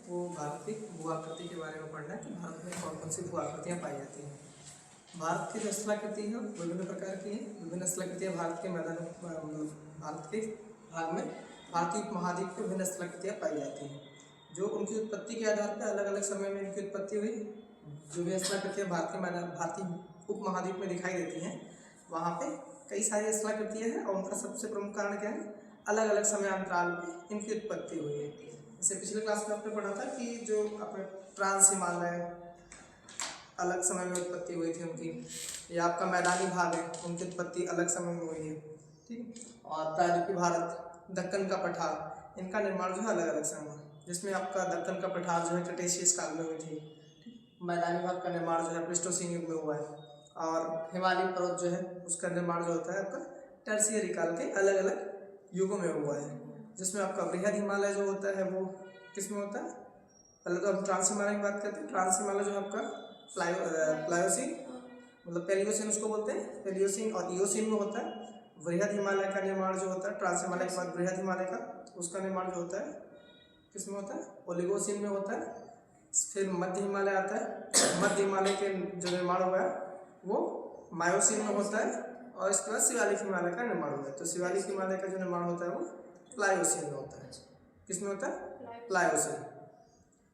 वो भारत की भूआकृति के बारे में पढ़ना है कि भारत में कौन कौन सी भूआकृतियाँ पाई जाती हैं। भारत की जो स्थलाकृति है विभिन्न प्रकार की है। विभिन्न स्थलाकृतियाँ भारत के भारत के भाग में भारतीय उपमहाद्वीप के विभिन्न स्थलाकृतियाँ पाई जाती हैं, जो उनकी उत्पत्ति के आधार पर अलग अलग समय में इनकी उत्पत्ति हुई। जो भी स्थलाकृतियाँ भारतीय उपमहाद्वीप में दिखाई देती हैं, वहाँ पे कई सारी स्थलाकृतियाँ हैं और उनका सबसे प्रमुख कारण क्या है, अलग अलग समय अंतराल में इनकी उत्पत्ति हुई है। जैसे पिछले क्लास में आपने पढ़ा था कि जो अपने ट्रांस हिमालय अलग समय में उत्पत्ति हुई थी उनकी, या आपका मैदानी भाग है उनकी उत्पत्ति अलग समय में हुई है, ठीक। और प्रायद्वीपीय भारत, दक्कन का पठार, इनका निर्माण जो है अलग अलग समय में, जिसमें आपका दक्कन का पठार जो है क्रिटेशियस काल में हुई थी। मैदानी भाग का निर्माण जो है प्लीस्टोसीन युग में हुआ है, और हिमालय पर्वत जो है उसका निर्माण जो होता है आपका टर्शियरी काल के अलग अलग युगों में हुआ है। जिसमें आपका बृहद हिमालय जो होता है वो किस में होता है, पहले तो हम ट्रांस हिमालय की बात करते हैं। ट्रांस हिमालय जो है आपका प्लायोसीन मतलब पेलियोसिन उसको बोलते हैं, पेलियोसिन और इयोसिन में होता है। बृहद हिमालय का निर्माण जो होता है ट्रांस हिमालय के बाद बृहद हिमालय का, उसका निर्माण जो होता है किस में होता है, ओलिगोसिन में होता है। फिर मध्य हिमालय आता है, मध्य हिमालय के जो निर्माण हुआ है वो मायोसिन में होता है, और इसके बाद शिवालिक हिमालय का निर्माण हुआ है। तो शिवालिक हिमालय का जो निर्माण होता है वो प्लायोसिन में होता है। किसमें होता है, प्लायोसिन।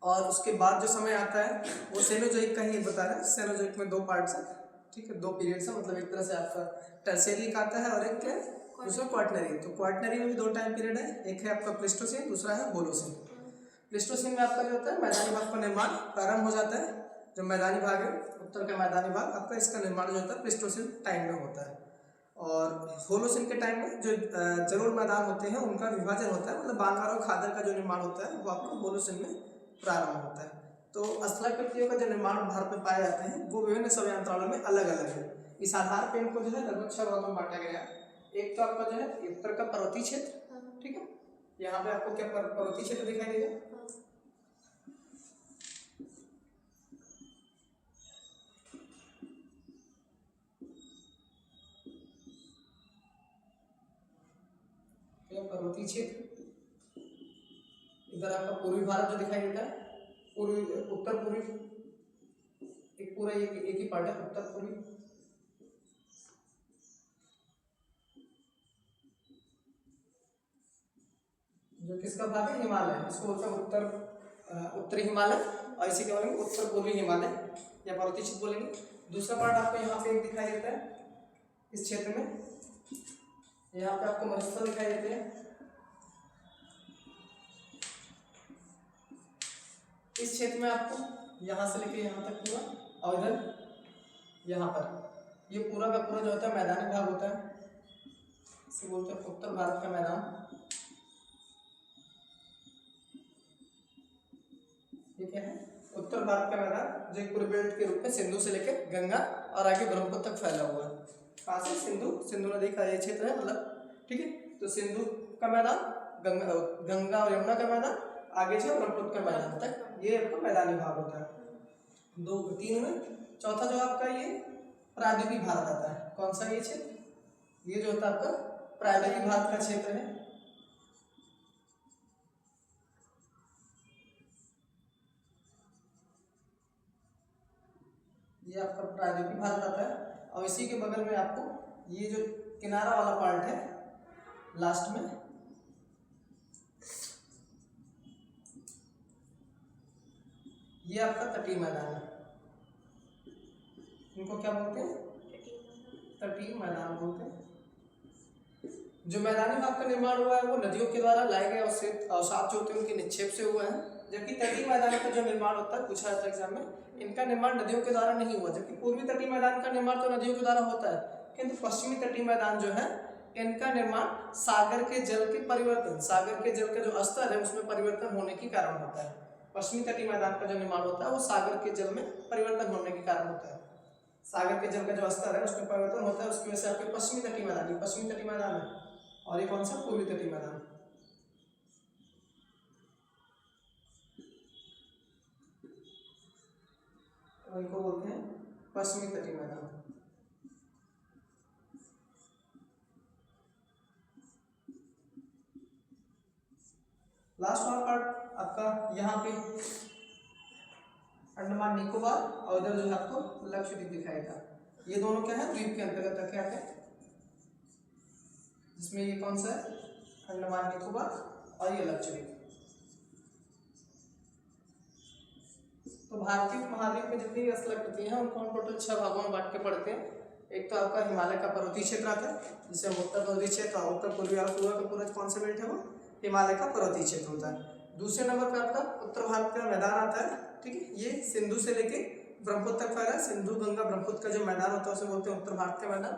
और उसके बाद जो समय आता है वो सेनोजोइक का ही बता रहा है। सेनोजोइक में दो पार्ट्स है, ठीक है, दो पीरियड्स है, मतलब एक तरह से आपका टर्शियरी का आता है और एक क्या है दूसरा क्वाटरनरी। तो क्वाटरनरी में भी दो टाइम पीरियड है, एक है आपका प्लीस्टोसीन, दूसरा है होलोसीन। प्लीस्टोसीन में आपका जो होता है मैदानी भाग का निर्माण प्रारंभ हो जाता है। जो मैदानी भाग है उत्तर का मैदानी भाग आपका, इसका निर्माण जो होता है प्लीस्टोसीन टाइम में होता है। और होलोसीन के टाइम में जो जलोढ़ मैदान होते हैं उनका विभाजन होता है, मतलब बांगर और खादर का जो निर्माण होता है वो आपको होलोसीन में प्रारंभ होता है। तो स्थलाकृतियों का जो निर्माण भारत में पाए जाते हैं वो विभिन्न समय अंतरालों में अलग अलग है। इस आधार पर इनको जो है लगभग 6 भागों में बांटा गया है। एक तो आपका जो है उत्तर का पर्वतीय क्षेत्र, ठीक है, यहाँ पे आपको क्या पर्वतीय क्षेत्र दिखाई देगा। पर्वतीय क्षेत्र, इधर आपका पूर्वी भारत जो दिखाई देता है, पूर्वी उत्तर पूर्वी, एक पूरा एक ही पार्ट है उत्तर पूर्वी। जो किसका भाग है, हिमालय, इसको बोलते हैं उत्तरी हिमालय, और इसी के बोलेंगे उत्तर पूर्वी हिमालय या पर्वतीय क्षेत्र बोलेंगे। दूसरा पार्ट आपको यहाँ पे एक दिखाई देता है इस क्षेत्र में, यहाँ पे आपको मरुस्थल दिखाई देते हैं। इस क्षेत्र में आपको यहाँ से लेके यहाँ तक पूरा, और इधर यहाँ पर ये पूरा का पूरा जो होता है मैदानी भाग होता है, इसे बोलते हैं उत्तर भारत का मैदान। ये क्या है, उत्तर भारत का मैदान, जो एक पूरे बेल्ट के रूप में सिंधु से लेकर गंगा और आगे ब्रह्मपुत्र तक फैला हुआ है। कहाँ से, सिंधु नदी का ये क्षेत्र है, मतलब ठीक है। तो सिंधु का मैदान, गंगा और यमुना का मैदान, आगे जो ब्रह्मपुत्र का मैदान तक, ये आपका मैदानी भाग होता है। दो तीन में चौथा जो आपका ये प्रायद्वीपीय भारत आता है। कौन सा ये क्षेत्र, ये जो होता है आपका प्रायद्वीपीय भारत का क्षेत्र है। ये आपका प्रायद्वीपीय भारत आता है, और इसी के बगल में आपको ये जो किनारा वाला पार्ट है लास्ट में, ये आपका तटीय मैदान है। इनको क्या बोलते हैं, तटीय मैदान बोलते हैं। जो मैदानी भाग का निर्माण हुआ है वो नदियों के द्वारा लाए गए अवसाद जो होते हैं उनके निक्षेप से हुआ है। जबकि तटीय मैदान का जो निर्माण होता है, पूछा जाता है एग्जाम में, इनका निर्माण नदियों के द्वारा नहीं हुआ। जबकि पूर्वी तटीय मैदान का निर्माण तो नदियों के द्वारा होता है, किंतु पश्चिमी तटीय मैदान जो है इनका निर्माण सागर के जल के परिवर्तन, सागर के जल का जो स्तर है उसमें परिवर्तन होने के कारण होता है। पश्चिमी तटीय मैदान का जो निर्माण होता है वो सागर के जल में परिवर्तन होने के कारण होता है। सागर के जल का जो स्तर है उसमें परिवर्तन होता है, उसकी वजह से आपके पश्चिमी तटीय मैदान, पश्चिमी तटीय मैदान है, और ये कौन सा, पूर्वी तटीय मैदान। तो इनको बोलते हैं पश्चिमी तटीय मैदान। लास्ट वाला पार्ट आपका यहाँ पे अंडमान निकोबार और इधर जो है आपको लक्षद्वीप दिखाएगा। ये दोनों क्या है, द्वीप के अंतर्गत क्या है, जिसमें ये कौन सा है, अंडमान निकोबार और ये लक्षद्वीप। तो भारतीय महाद्वीप में जितनी भी स्थलाकृति हैं उनको हम टोटल 6 भागों में बांट के पढ़ते हैं। एक तो आपका हिमालय का पर्वतीय क्षेत्र आता है, जिसे हम उत्तर पर्वतीय क्षेत्र, उत्तर पूर्वी वाला पूरा का पूरा कौन सा बेल्ट है वो हिमालय का पर्वतीय क्षेत्र होता है। दूसरे नंबर पे आपका उत्तर भारत का मैदान आता है, ठीक है, ये सिंधु से लेके ब्रह्मपुत्र तक फैला है। सिंधु गंगा ब्रह्मपुत्र का जो मैदान होता है उसे बोलते हैं उत्तर भारत का मैदान।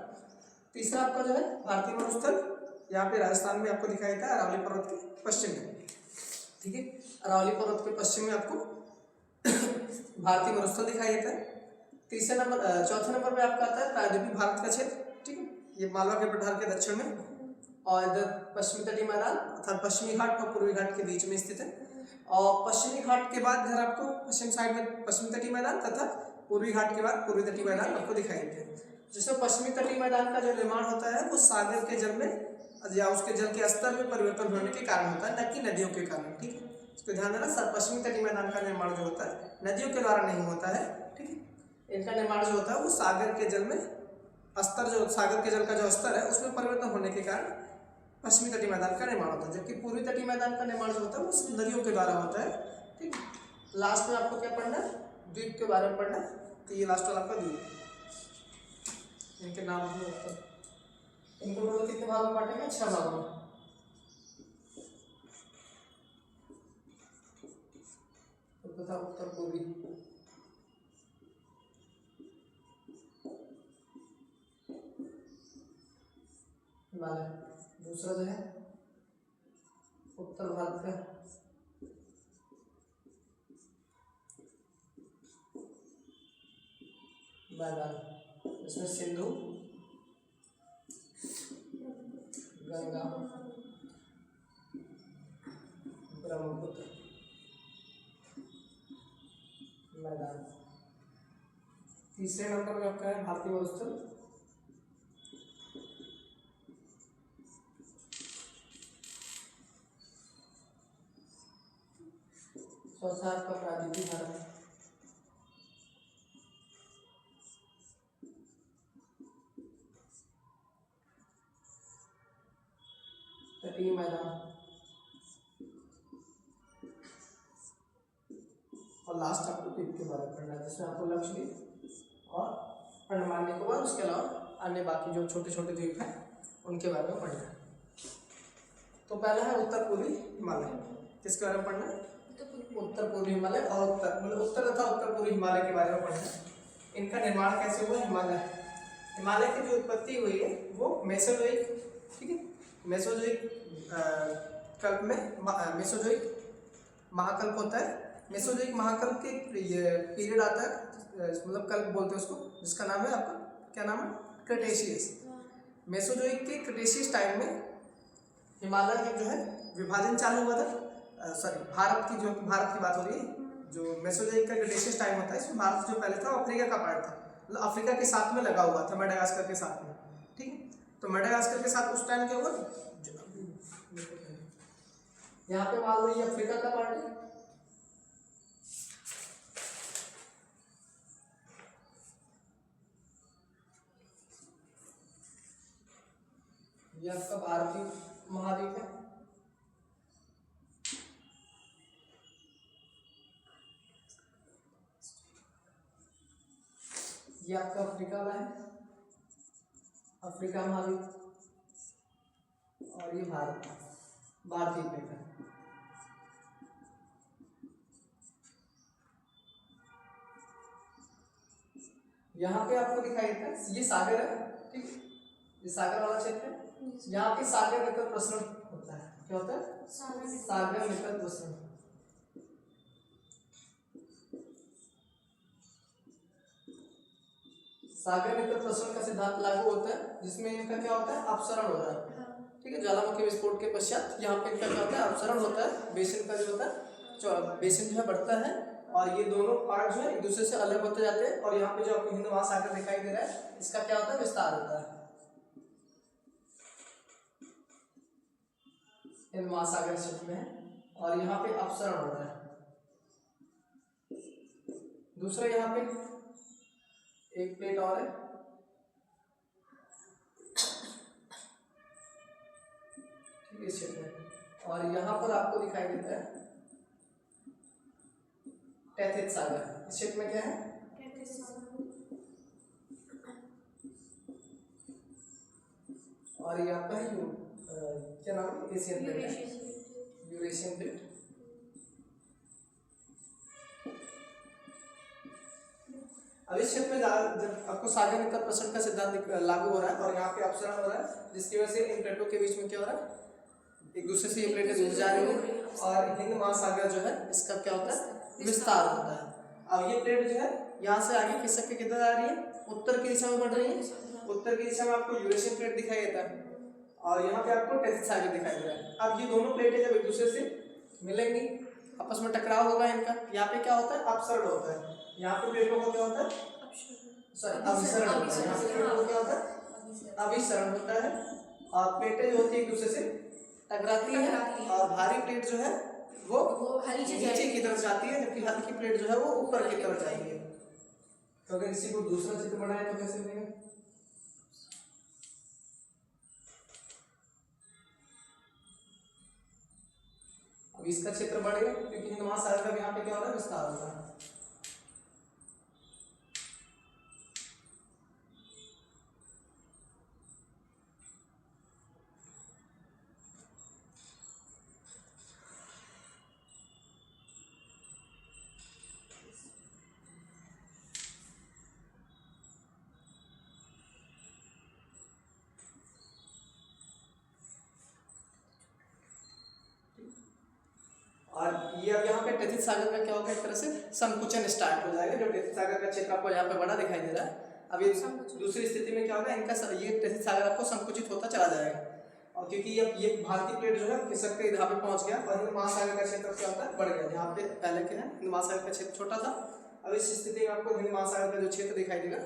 तीसरा आपका जो है भारतीय मरुस्थल, यहाँ पे राजस्थान में आपको दिखाई देता है, अरावली पर्वत के पश्चिम में, ठीक है, अरावली पर्वत के पश्चिम में आपको भारतीय मरुस्थल दिखाई देता है। चौथे नंबर पे आपका आता है प्रायद्वीपीय भारत का क्षेत्र, ठीक है, ये मालवा के पठार के दक्षिण में और इधर पश्चिमी तटीय मैदान अर्थात पश्चिमी घाट और पूर्वी घाट के बीच में स्थित है। और पश्चिमी घाट के बाद इधर आपको पश्चिम साइड में पश्चिमी तटीय मैदान तथा पूर्वी घाट के बाद पूर्वी तटीय मैदान आपको दिखाई देते हैं। जिसमें पश्चिमी तटीय मैदान का जो निर्माण होता है वो सागर के जल में या उसके जल के स्तर में परिवर्तन होने के कारण होता है, न कि नदियों के कारण, ठीक है, इसको ध्यान देना। पश्चिमी तटीय मैदान का निर्माण जो होता है नदियों के द्वारा नहीं होता है, ठीक है, इनका निर्माण जो होता है वो सागर के जल में स्तर, जो सागर के जल का जो स्तर है उसमें परिवर्तन होने के कारण पश्चिमी तटीय मैदान का निर्माण होता है, जबकि पूर्वी तटीय मैदान का निर्माण जो होता है वो नदियों के द्वारा होता है, ठीक है। लास्ट में आपको क्या पढ़ना है, द्वीप के बारे में पढ़ना है। तो ये लास्ट वाला आपका द्वीप, इनके नाम इनको टोटल कितने भागों में बांटेंगे, 6 भागों में। तथा उत्तर पूर्वी हिमालय, दूसरा जो है उत्तर भारत का मैदान, इसमें सिंधु गंगा ब्रह्मपुत्र मैदान। तीसरे नंबर पे आपका है भारतीय मरुस्थल, चौथा आपका प्रायद्वीपीय भारत, तटीय मैदान और लास्ट आपको द्वीप के बारे में पढ़ना है, जिसमें आपको लक्षद्वीप और अंडमान निकोबार, उसके अलावा अन्य बाकी जो छोटे छोटे द्वीप हैं उनके बारे में पढ़ना है। तो पहला है उत्तर पूर्वी हिमालय, किसके बारे में पढ़ना है, उत्तर पूर्वी हिमालय और उत्तर तथा उत्तर पूर्वी हिमालय के बारे में पढ़ना है। इनका निर्माण कैसे हुआ, हिमालय की जो उत्पत्ति हुई है वो मेसोजोइक, ठीक है, मेसोजोइक कल्प में, मेसोजोइक महाकल्प होता है। मेसोजोइक महाकल्प के ये पीरियड आता है, मतलब कल्प बोलते हैं उसको, जिसका नाम है आपका क्या नाम है, क्रेटेशियस। मेसोजोइक के क्रेटेशियस टाइम में हिमालय का जो है विभाजन चालू हुआ था। भारत की बात हो रही है, जो मेसोजोइक का क्रेटेशियस टाइम होता है इसमें भारत जो पहले था अफ्रीका का पार्ट था, मतलब अफ्रीका के साथ में लगा हुआ था, मेडागास्कर के साथ में, ठीक है। तो मेडागास्कर के साथ उस टाइम क्या हुआ, यहाँ पे मान लो ये अफ्रीका का पार्ट है, ये आपका भारतीय महाद्वीप है, ये आपका अफ्रीका वाला है, अफ्रीका महाद्वीप, और ये भारतीय द्वीप है। यहाँ पे आपको दिखाई देता है ये सागर है, ठीक है, ये सागर वाला क्षेत्र है। यहाँ पे सागर निकट प्रसरण होता है, क्या होता है, सागर निकट प्रसरण। सागर निकट प्रसरण का सिद्धांत लागू होता है, जिसमें इनका क्या होता है, अपसरण होता है, ठीक है, ज्वालामुखी विस्फोट के पश्चात यहाँ पे इनका क्या होता है, अपसरण होता है, बेसिन का जो होता है, बेसिन जो है बढ़ता है और ये दोनों पार्ट जो है एक दूसरे से अलग होते जाते हैं, और यहाँ पे जो आपको हिंद महासागर दिखाई दे रहा है इसका क्या होता है, विस्तार होता है, हिंद महासागर क्षेत्र में है, और यहाँ पे अपसरण हो रहा है, दूसरा यहाँ पे एक प्लेट और है, ठीक है, इस क्षेत्र में। और यहाँ पर आपको दिखाई देता है टैथिस सागर। इस क्षेत्र में क्या है? और ये आपका है क्या नाम है? एशियन प्लेट है, यूरेशियन प्लेट। अब इस क्षेत्र में जब आपको सागर निकल प्रसरण का सिद्धांत लागू हो रहा है और यहाँ पे अपसरण हो रहा है, जिसकी वजह से इन प्लेटों के बीच में क्या हो रहा है? एक दूसरे से ये प्लेटें दूर जा रही है और हिंद महासागर जो है इसका क्या होता है? विस्तार होता है। अब ये प्लेट जो है यहाँ से आगे खिसक के किधर आ रही है? उत्तर की दिशा में बढ़ रही है। उत्तर की दिशा में आपको यूरेशियन प्लेट दिखाई देता है और यहाँ पे आपको टैथिस सागर दिखाई दे रहा है। अब ये दोनों प्लेटें जब एक दूसरे से मिलेंगी, आपस में टकराव होगा इनका, यहाँ पे क्या होता है? अपसरण होता है। यहाँ पे प्लेटों को क्या होता है? सॉरी, अभिसरण होता है। यहाँ पे प्लेटों को क्या होता है? अभिसरण होता है और प्लेटें जो होती है एक दूसरे से टकराती है और भारी प्लेट जो है वो नीचे की तरफ जाती है, जबकि हल्की प्लेट जो है वो ऊपर की तरफ जाती है। तो अगर इसी को दूसरा चित्र बनाए तो कैसे बनेगा? अब इसका क्षेत्र बढ़ेगा क्योंकि हिंद महासागर का यहाँ पे क्या हो रहा है? विस्तार हो रहा है। और ये अब यहाँ पे टैथिस सागर का क्या होगा? एक तरह से संकुचन स्टार्ट हो जाएगा। जो टैथिस सागर का क्षेत्र आपको यहाँ पे बड़ा दिखाई दे रहा है, अब ये दूसरी स्थिति में क्या होगा? इनका ये टैथिस सागर आपको संकुचित होता चला जाएगा और क्योंकि अब ये भारतीय प्लेट जो है खिसक के यहाँ पे पहुंच गया और हिंद महासागर का क्षेत्र क्या होता है? बढ़ गया। जहाँ पे पहले क्या है? हिंद महासागर का क्षेत्र छोटा था, अब इस स्थिति में आपको हिंद महासागर का जो क्षेत्र दिखाई देगा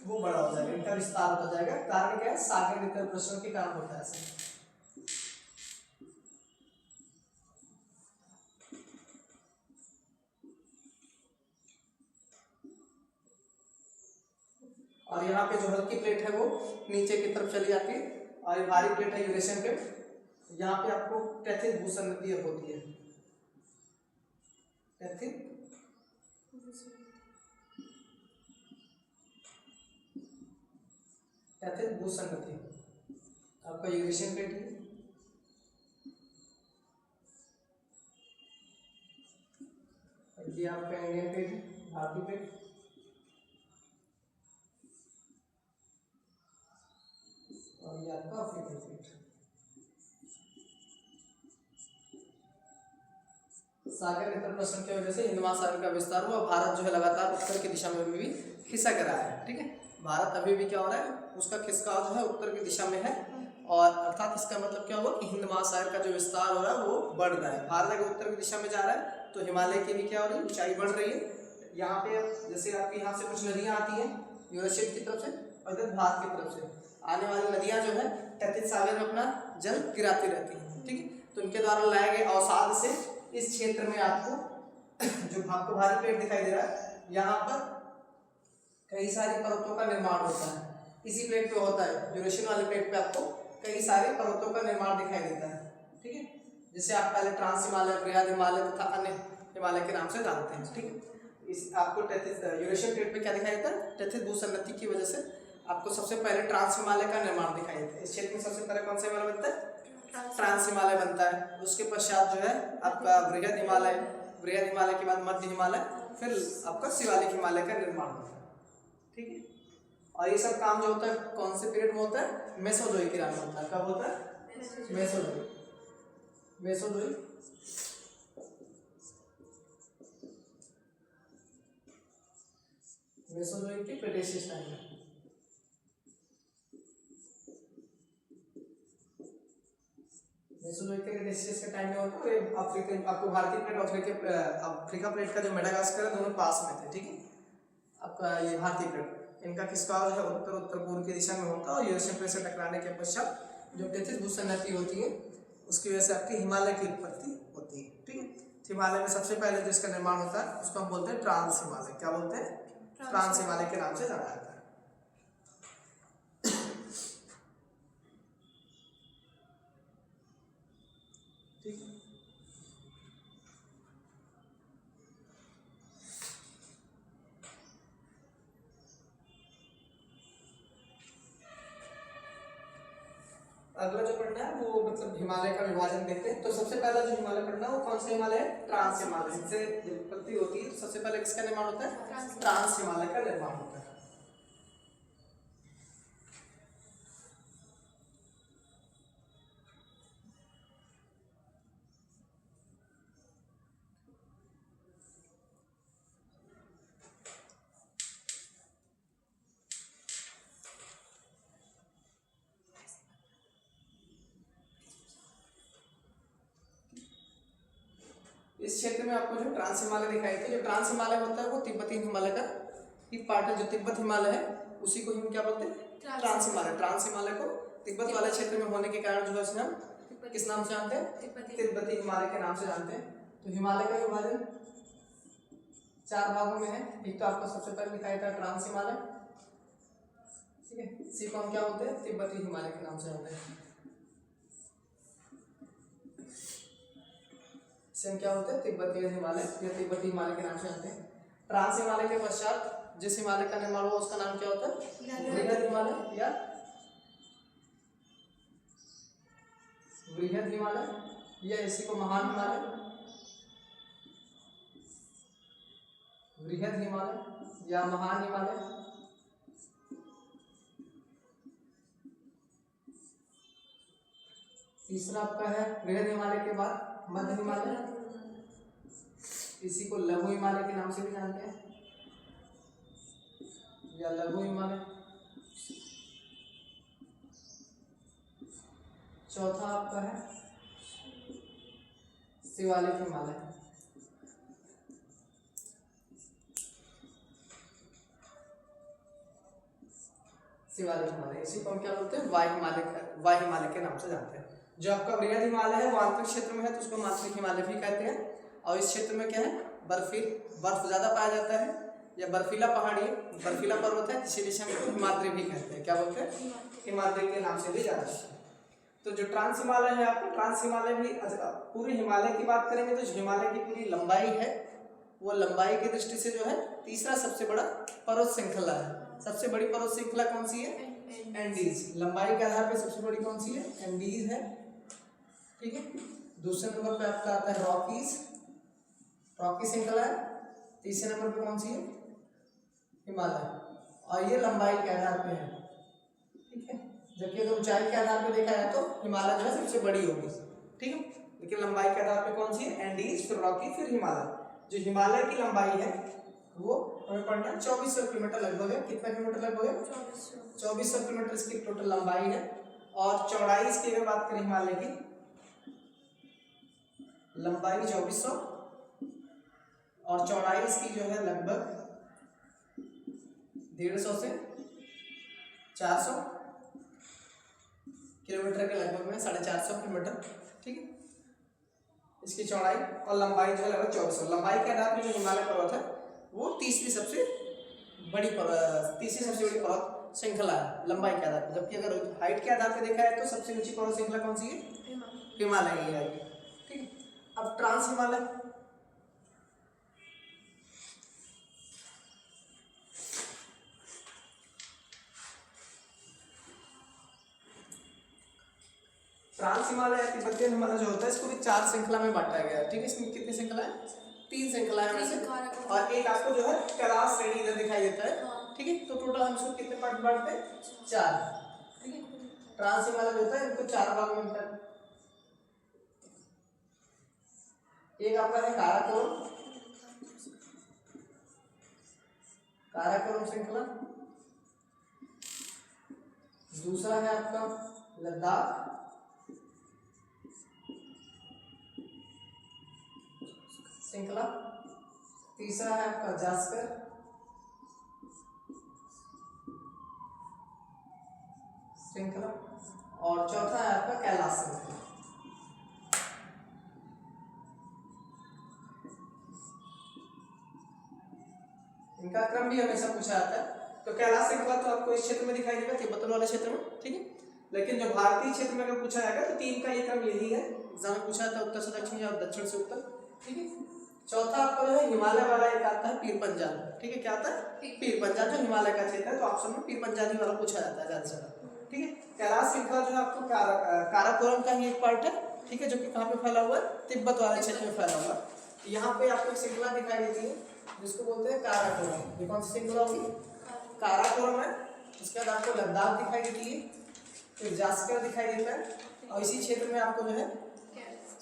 वो बड़ा हो जाएगा, इनका विस्तार होता जाएगा। कारण क्या है? सागर निकल प्रसरण के कारण होता है ऐसे। और यहाँ पे जो हल्की प्लेट है वो नीचे की तरफ चली जाती है और ये भारी प्लेट है यूरेशियन प्लेट। यहाँ पे आपको टैथिस भूसंगति होती है, टैथिस भूसंगति आपका यूरेशियन प्लेट है। ये आपका इंडियन प्लेट है, भारतीय प्लेट। और ये आपका अफ्रीकन प्लेट। सागर निकल प्रसरण की वजह से हिंद महासागर का विस्तार हुआ। भारत जो है लगातार उत्तर की दिशा में भी खिसक रहा है, ठीक है। भारत अभी भी क्या हो रहा है? उसका खिसकाव जो है उत्तर की दिशा में है और अर्थात इसका मतलब क्या हुआ कि हिंद महासागर का जो विस्तार हो रहा है वो बढ़ रहा है। भारत अगर उत्तर की दिशा में जा रहा है तो हिमालय की भी क्या हो रही है? ऊंचाई बढ़ रही है। यहाँ पे जैसे आपके यहाँ से कुछ नदियाँ आती हैं यूरेशियन की तरफ से और इधर भारत की तरफ से आने वाली नदियाँ जो है टैथिस सागर में अपना जल गिराती रहती हैं, ठीक है। तो इनके द्वारा लाए गए अवसाद से इस क्षेत्र में आपको जो आपको भारी प्लेट दिखाई दे रहा है, यहाँ पर कई सारी पर्वतों का निर्माण होता है। इसी प्लेट पे होता है, यूरेशियन वाले प्लेट पे आपको कई सारे पर्वतों का निर्माण दिखाई देता है, ठीक है। जिसे आप पहले ट्रांस हिमालय, बृहद हिमालय तथा अन्य हिमालय के नाम से जानते हैं, ठीक है। इस आपको टैथिस यूरेशियन प्लेट पे क्या दिखाई देता है? टैथिस भूसंगति की वजह से आपको सबसे पहले ट्रांस हिमालय का निर्माण दिखाई देता है। इस क्षेत्र में सबसे पहले कौन सा हिमालय बनता है? ट्रांस हिमालय बनता है। उसके पश्चात जो है आपका बृहद हिमालय, बृहद हिमालय के बाद मध्य हिमालय, फिर आपका शिवालिक हिमालय का निर्माण होता है, ठीक है। और ये सब काम जो होता है कौन से पीरियड में होता है? मेसोजोइक ईरा में होता है। कब होता है? मेसोजोइक। मेसोजोइक मेसोजोइक के क्रेटेशियस टाइम में। मेसोजोइक के क्रेटेशियस के टाइम में होता है। अफ्रीकन आपको भारतीय प्लेट अफ्रीका प्लेट का जो मेडागास्कर है दोनों पास में थे, ठीक है। आपका ये भारतीय प्लेट इनका खिसकाव जो है उत्तर उत्तर पूर्व की दिशा में होता है और यूरेशियन प्लेट से टकराने के पश्चात जो टैथिस भूसंगति होती है उसकी वजह से आपकी हिमालय की उत्पत्ति होती है, ठीक है। हिमालय में सबसे पहले जिसका निर्माण होता है उसको हम बोलते हैं ट्रांस हिमालय। क्या बोलते हैं? ट्रांस हिमालय के नाम से जाना जाता है। ठीक है। अगला जो पढ़ना है वो मतलब हिमालय का विभाजन देखते हैं। तो सबसे पहला जो हिमालय पढ़ना है वो कौन सा हिमालय है? ट्रांस हिमालय। इससे उत्पत्ति होती है तो सबसे पहले किसका निर्माण होता है? ट्रांस हिमालय का निर्माण होता है। इस क्षेत्र में आपको जो ट्रांस हिमालय दिखाई थी, जो ट्रांस हिमालय होता है वो तिब्बती हिमालय का एक पार्ट है। जो तिब्बत हिमालय है उसी को हम क्या बोलते हैं? ट्रांस हिमालय। ट्रांस हिमालय को तिब्बत वाले क्षेत्र में होने के कारण जो है हम किस नाम से जानते हैं? तिब्बती हिमालय के नाम से जानते हैं। तो हिमालय का विभाजन 4 भागों में है। एक तो आपको सबसे पहले दिखाया था ट्रांस हिमालय, ठीक है। इसी को हम क्या बोलते हैं? तिब्बती हिमालय के नाम से जानते हैं। इसे क्या होते हैं? तिब्बती हिमालय या तिब्बती हिमालय के नाम से जानते हैं। ट्रांस हिमालय के पश्चात जिस हिमालय का निर्माण हुआ उसका नाम क्या होता है? बृहद हिमालय या बृहद हिमालय या इसी को महान हिमालय, बृहद हिमालय या महान हिमालय। तीसरा आपका है बृहद हिमालय के बाद मध्य हिमालय, इसी को लघु हिमालय के नाम से भी जानते हैं या लघु हिमालय। चौथा आपका है शिवालिक हिमालय। शिवालिक हिमालय, इसी को हम क्या बोलते हैं? वायु हिमालय के नाम से जानते हैं। जो आपका बृहद हिमालय है वो आंतरिक क्षेत्र में है तो उसको मांत्रिक हिमालय भी कहते हैं। और इस क्षेत्र में क्या है? बर्फ ज्यादा पाया जाता है या बर्फीला पहाड़ी, बर्फीला पर्वत है, इसी विषय में हिमाद्री भी कहते हैं। क्या बोलते हैं? हिमाद्री के नाम से भी जाना जाता है। तो जो ट्रांस हिमालय है आपको ट्रांस हिमालय भी पूरी हिमालय की बात करेंगे तो हिमालय की पूरी लंबाई है वो लंबाई की दृष्टि से जो है तीसरा सबसे बड़ा पर्वत श्रृंखला है। सबसे बड़ी पर्वत श्रृंखला कौन सी है? एंडीज। लंबाई के आधार पे सबसे बड़ी कौन सी है? एंडीज है, ठीक है। दूसरे नंबर पे आपका आता है रॉकी श्रृंखला है। तीसरे नंबर पे कौन सी है? हिमालय। और ये लंबाई के आधार पे है, ठीक है। जबकि अगर ऊंचाई के आधार पे देखा जाए तो हिमालय जो है सबसे बड़ी होगी, ठीक है। लेकिन लंबाई के आधार पे कौन सी है? एंडीज, फिर रॉकी, फिर हिमालय। जो हिमालय की लंबाई है वो हमें पढ़ना है 2400 किलोमीटर लगभग है। कितना किलोमीटर लगभग है? 2400 किलोमीटर इसकी टोटल लंबाई है। और चौड़ाई इसकी अगर बात करें हिमालय की लंबाई 2400 और चौड़ाई इसकी जो है लगभग 150 से 400 किलोमीटर के लगभग में, 450 किलोमीटर, ठीक है। इसकी चौड़ाई और लंबाई जो है लगभग 2400। लंबाई के आधार पर जो हिमालय पर्वत है वो तीसरी सबसे बड़ी पर्वत श्रृंखला है लंबाई के आधार पर। जबकि अगर हाइट के आधार पर देखा है तो सबसे ऊंची पर्वत श्रृंखला कौन सी है? हिमालय की है, ठीक है। अब ट्रांस हिमालय, ट्रांस हिमालय या तिब्बतीय हिमालय जो होता है इसको भी 4 श्रृंखला में बांटा गया है, ठीक है। इसमें कितनी श्रृंखला है? 3 श्रृंखला है वैसे, और एक आपको जो है कैलाश श्रेणी इधर दिखाई देता है, ठीक है। तो टोटल हम इसको कितने पार्ट बांटते हैं? 4, ठीक है। ट्रांस हिमालय जो होता है इनको 4 भाग में बांटते हैं। एक आपका है काराकोरम श्रृंखला, दूसरा है आपका लद्दाख, श्रृंखला, तीसरा है आपका जास्कर, श्रृंखला, और चौथा है आपका कैलाश श्रृंखला। इनका क्रम भी हमेशा पूछा जाता है। तो कैलाश श्रृंखला तो आपको इस क्षेत्र में दिखाई देगा, तिब्बतन वाले क्षेत्र में, ठीक है। लेकिन जो भारतीय क्षेत्र में अगर पूछा जाएगा तो 3 का ये क्रम यही है, एग्जाम में पूछा जाता है उत्तर से दक्षिण या दक्षिण से उत्तर, ठीक है। चौथा आपका जो है हिमालय वाला एक आता है पीर पंजाल, ठीक है। क्या आता है? पीर पंजाल, जो हिमालय का क्षेत्र है, तो ऑप्शन में पीर पंजाली वाला पूछा जाता है ज्यादा से ज्यादा, ठीक है। कैलाश श्रृंखला जो है आपको काराकोरम का ही एक पार्ट है, ठीक है, जो कि कहाँ पे फैला हुआ है? तिब्बत वाले क्षेत्र में फैला हुआ है। यहाँ पे आपको एक श्रृंखला दिखाई देती है जिसको बोलते हैं काराकोरम। ये कौन सी श्रृंखला होगी? काराकोरम है। उसके बाद आपको लद्दाख दिखाई देती है, फिर जास्कर दिखाई देता है, और इसी क्षेत्र में आपको जो है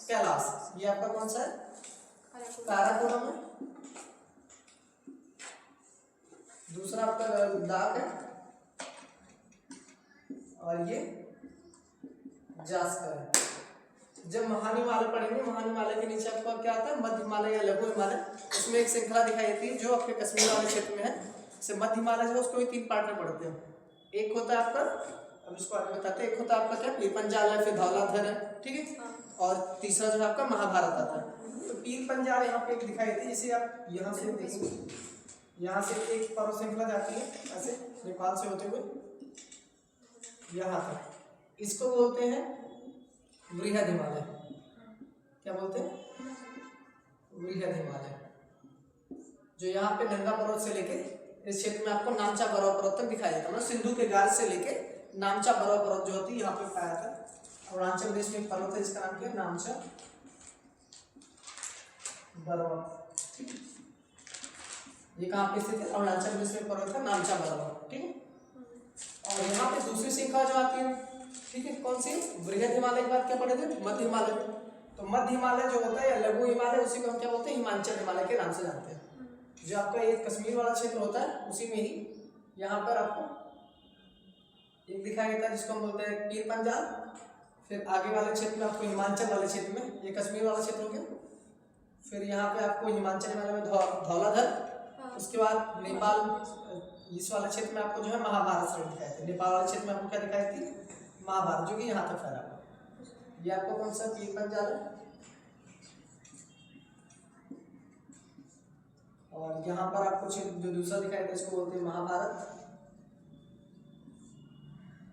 कैलाश, ये आपका कौन सा है? काराकोरम है। दूसरा आपका लद्दाख है, और ये जास्कर है। जब महाहिमालय पढ़ेंगे, महाहिमालय के नीचे आपको क्या आता है? मध्य हिमालय या लघु हिमालय। उसमें एक श्रृंखला दिखाई देती है जो आपके कश्मीर वाले क्षेत्र में है। जैसे मध्य हिमालय जो है उसको भी 3 पार्ट में पढ़ते हैं। एक होता है आपका, अब इसको आगे बताते हैं, एक होता है आपका क्या? पीर पंजाल है, फिर धौलाधर है, ठीक है। और तीसरा जो है आपका महाभारत आता है। तो पीर पंजाल यहाँ पे एक दिखाई देती है, जिसे आप यहाँ से देखेंगे, यहाँ से एक पर्वत श्रृंखला जाती है ऐसे नेपाल से होते हुए यहाँ तक। इसको बोलते हैं वृहद हिमालय। क्या बोलते हैं? वृहद हिमालय, जो यहाँ पे नंगा पर्वत से लेके इस क्षेत्र में आपको नामचा बर्फ पर्वत तक दिखाई देता है। मतलब सिंधु के गार से लेके नामचा बर्फ पर्वत जो होती है यहाँ पे पाया था। अरुणाचल प्रदेश में एक पर्वत है जिसका नाम क्या है? नामचा बर्फ। ये कहाँ पे स्थित है? अरुणाचल प्रदेश में पर्वत है नामचा बर्फ, ठीक है। और यहाँ पे दूसरी श्रृंखला जो आती है, ठीक है, कौन सी? वृहद हिमालय की बात क्या पढ़े थे? मध्य हिमालय। तो मध्य हिमालय जो होता है या लघु हिमालय, उसी को हम क्या बोलते हैं? हिमाचल हिमालय के नाम से जानते हैं। जो आपका ये कश्मीर वाला क्षेत्र होता है उसी में ही यहाँ पर आपको एक दिखाई देता है जिसको हम बोलते हैं पीर पंजाल। फिर आगे वाले क्षेत्र में आपको हिमाचल वाले क्षेत्र में, ये कश्मीर वाला क्षेत्र हो गया। फिर यहाँ पे आपको हिमाचल हिमालय में धौलाधर। उसके बाद नेपाल, इस वाले क्षेत्र में आपको जो है महाभारत श्रेणी दिखाई देती है। नेपाल वाले क्षेत्र में आपको क्या दिखाई देती है? महाभारत, जो कि यहाँ तक फैला हुआ। ये आपको कौन सा? पीर पंजाल है। और यहाँ पर आपको जो दूसरा दिखाई देता है इसको बोलते हैं महाभारत।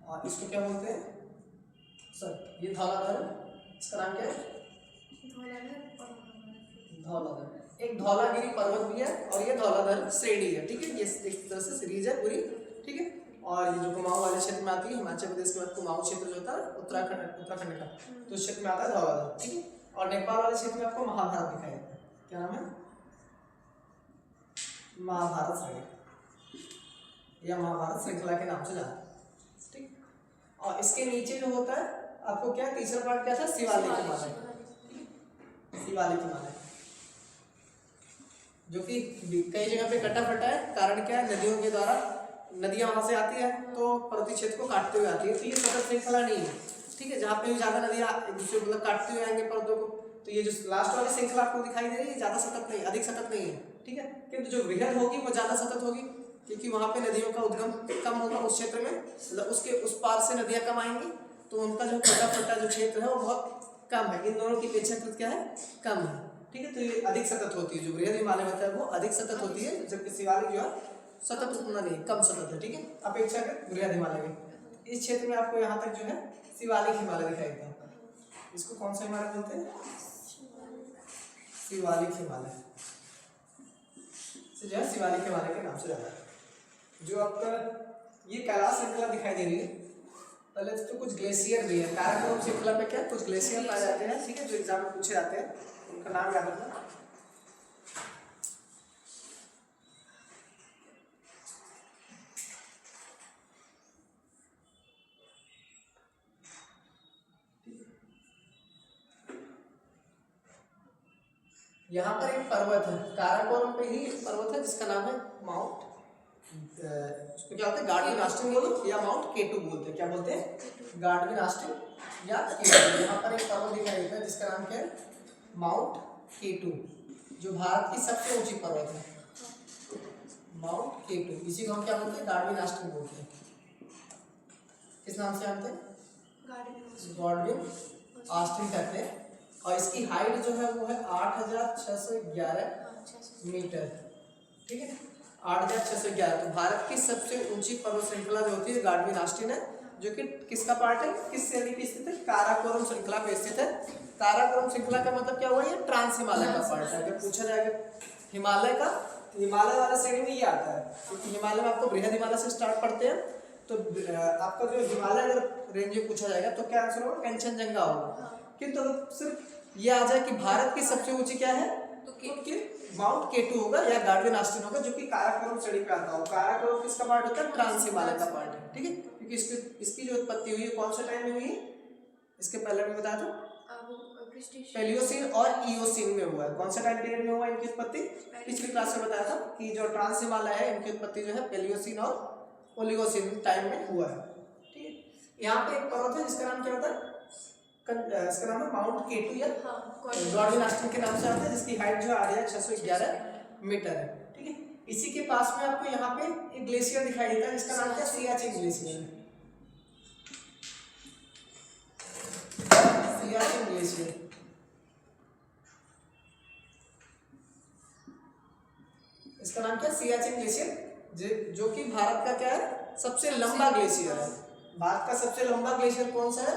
और इसको क्या बोलते हैं? सर ये धौलाधर, इसका नाम क्या है? धौलाधर। एक धौलागिरी पर्वत भी है और ये धौलाधर श्रेणी है, ठीक है। ये एक तरह से सीरीज है पूरी, ठीक है। और ये जो कुमाऊं वाले क्षेत्र में आती है, हिमाचल प्रदेश के बाद कुमाऊं क्षेत्र जो होता है उत्तराखंड का, तो इस क्षेत्र में आता है धौलाधर, ठीक है। और नेपाल वाले क्षेत्र में आपको महाभारत दिखाई देता है। क्या नाम है? महाभारत श्रेणी या महाभारत श्रृंखला के नाम से जानते हैं, ठीक। और इसके नीचे जो होता है आपको क्या? तीसरा पार्ट क्या था? शिवालिक हिमालय। शिवालिक हिमालय जो कि कई जगह पे कटा फटा है। कारण क्या है? नदियों के द्वारा, नदियां वहां से आती है तो पर्वतीय क्षेत्र को काटते हुए आती है। तो ये सतत श्रृंखला नहीं है, ठीक है। जहाँ पे ज्यादा नदियां एक दूसरे को काटते हुए आएंगे पर्वतों को, तो ये जो लास्ट वाली श्रृंखला आपको दिखाई दे रही है ज्यादा सतत नहीं, अधिक सतत नहीं है, ठीक है। किंतु जो वृहद होगी वो ज्यादा सतत होगी, क्योंकि वहां पे नदियों का उद्गम कम होगा उस क्षेत्र में, मतलब उसके उस पार से नदियां कम आएंगी, तो उनका जो कटा फटा जो क्षेत्र है वो बहुत कम है। इन दोनों की अपेक्षाकृत क्या है? कम है, ठीक है। तो ये अधिक सतत होती है। जो वृहद हिमालय होता है वो अधिक सतत होती है, जबकि शिवालिक जो है सतत उतना नहीं, कम सतत है, ठीक है, अपेक्षाकृत वृहद हिमालय में। इस क्षेत्र में आपको यहाँ तक जो है शिवालिक हिमालय दिखाई देता है। इसको कौन सा हिमालय बोलते हैं? शिवालिक हिमालय से जो है शिवालिक हिमालय के नाम से जाना है। जो आपका ये कैलाश श्रृंखला दिखाई दे रही है, पहले तो कुछ ग्लेशियर भी है। काराकोरम श्रृंखला पे क्या कुछ ग्लेशियर पाए जाते हैं, ठीक है, जो एग्जाम में पूछे जाते हैं, उनका नाम याद रखना। यहाँ पर एक पर्वत है, काराकोरम पे ही एक पर्वत है जिसका नाम है माउंट, उसको क्या बोलते हैं? गार्डविन ऑस्टिन बोलो या माउंट K2 बोलते हैं। क्या बोलते हैं? गार्डविन ऑस्टिन या K2। यहाँ पर एक पर्वत दिखाई देता है जिसका नाम क्या है? माउंट K2, जो भारत की सबसे ऊंची पर्वत है, माउंट K2। इसी को हम क्या बोलते हैं? गार्डविन ऑस्टिन बोलते हैं। किस नाम से जानते हैं? गार्डविन ऑस्टिन कहते हैं। और इसकी हाइट जो है वो है 8611 मीटर, ठीक है। 8611। तो भारत की सबसे ऊंची पर्वत श्रृंखला जो होती है गार्डविन ऑस्टिन है, जो कि किसका पार्ट है, किस श्रेणी पे स्थित है, काराकोरम श्रृंखला पे स्थित है। काराकोरम श्रृंखला का मतलब क्या हुआ, ये ट्रांस हिमालय का पार्ट है। अगर पूछा जाएगा हिमालय का, हिमालय वाला श्रेणी में ये आता है, क्योंकि हिमालय में आपको बृहद हिमालय से स्टार्ट पढ़ते हैं। तो आपका जो हिमालय अगर रेंज में पूछा जाएगा तो क्या आंसर होगा, कंचनजंगा होगा। किंतु सिर्फ ये आ जाए कि भारत की सबसे ऊंची क्या है, तो माउंट केटू होगा या गार्डविन ऑस्टिन होगा, जो कि काराकोरम श्रेणी पे आता हो। काराकोरम किसका पार्ट होता है, ट्रांस हिमालय का पार्ट है, ठीक है। क्योंकि इसकी जो उत्पत्ति हुई है कौन से टाइम में हुई है, इसके पहले भी बताया था, पेलियोसिन और इयोसिन में हुआ है। कौन सा टाइम पीरियड में हुआ इनकी उत्पत्ति, पिछली क्लास में बताया था कि जो ट्रांस हिमालय है इनकी उत्पत्ति जो है पेलियोसिन और ओलिगोसिन टाइम में हुआ है, ठीक है। यहाँ पे एक पर्वत है जिसका नाम क्या होता है, इसका नाम है माउंट केटू या गार्डविन ऑस्टिन के नाम से आता है, जिसकी हाइट जो 8611 मीटर है, ठीक है। इसी के पास में आपको यहाँ पे एक ग्लेशियर दिखाई देता है जिसका नाम क्या है, सियाचिन ग्लेशियर। सियाचिन ग्लेशियर, इसका नाम क्या है, सियाचिन ग्लेशियर, जो कि भारत का क्या है, सबसे लंबा ग्लेशियर है। भारत का सबसे लंबा ग्लेशियर कौन सा है,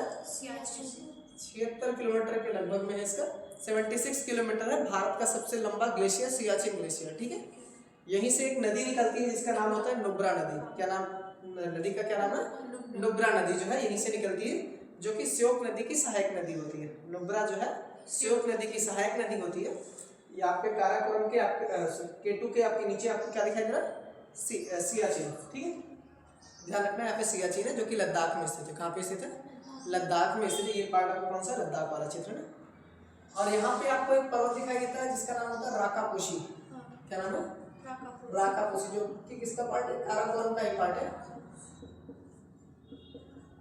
76 किलोमीटर के लगभग में है इसका, 76 किलोमीटर है भारत का सबसे लंबा ग्लेशियर सियाचिन ग्लेशियर, ठीक है। यहीं से एक नदी निकलती है जिसका नाम होता है नुब्रा नदी। क्या नाम, नदी का क्या नाम है, नुब्रा नदी जो है यहीं से निकलती है, जो कि श्योक नदी की सहायक नदी होती है। नुब्रा जो है श्योक नदी की सहायक नदी होती है। ये आपके काराकोरम के आपके केटू के आपके नीचे आपको क्या दिखाई दे रहा है, सियाचिन, ठीक है। ध्यान रखना यहाँ पे सियाचिन है जो कि लद्दाख में स्थित है। कहाँ पे स्थित है, लद्दाख में स्थित है। ये पार्ट आपको कौन सा, लद्दाख वाला क्षेत्र में। और यहाँ पे आपको एक पर्वत दिखाई देता है जिसका नाम होता है राकापोशी। क्या नाम है, राकापोशी, जो कि किसका पार्ट है, काराकोरम का एक पार्ट है।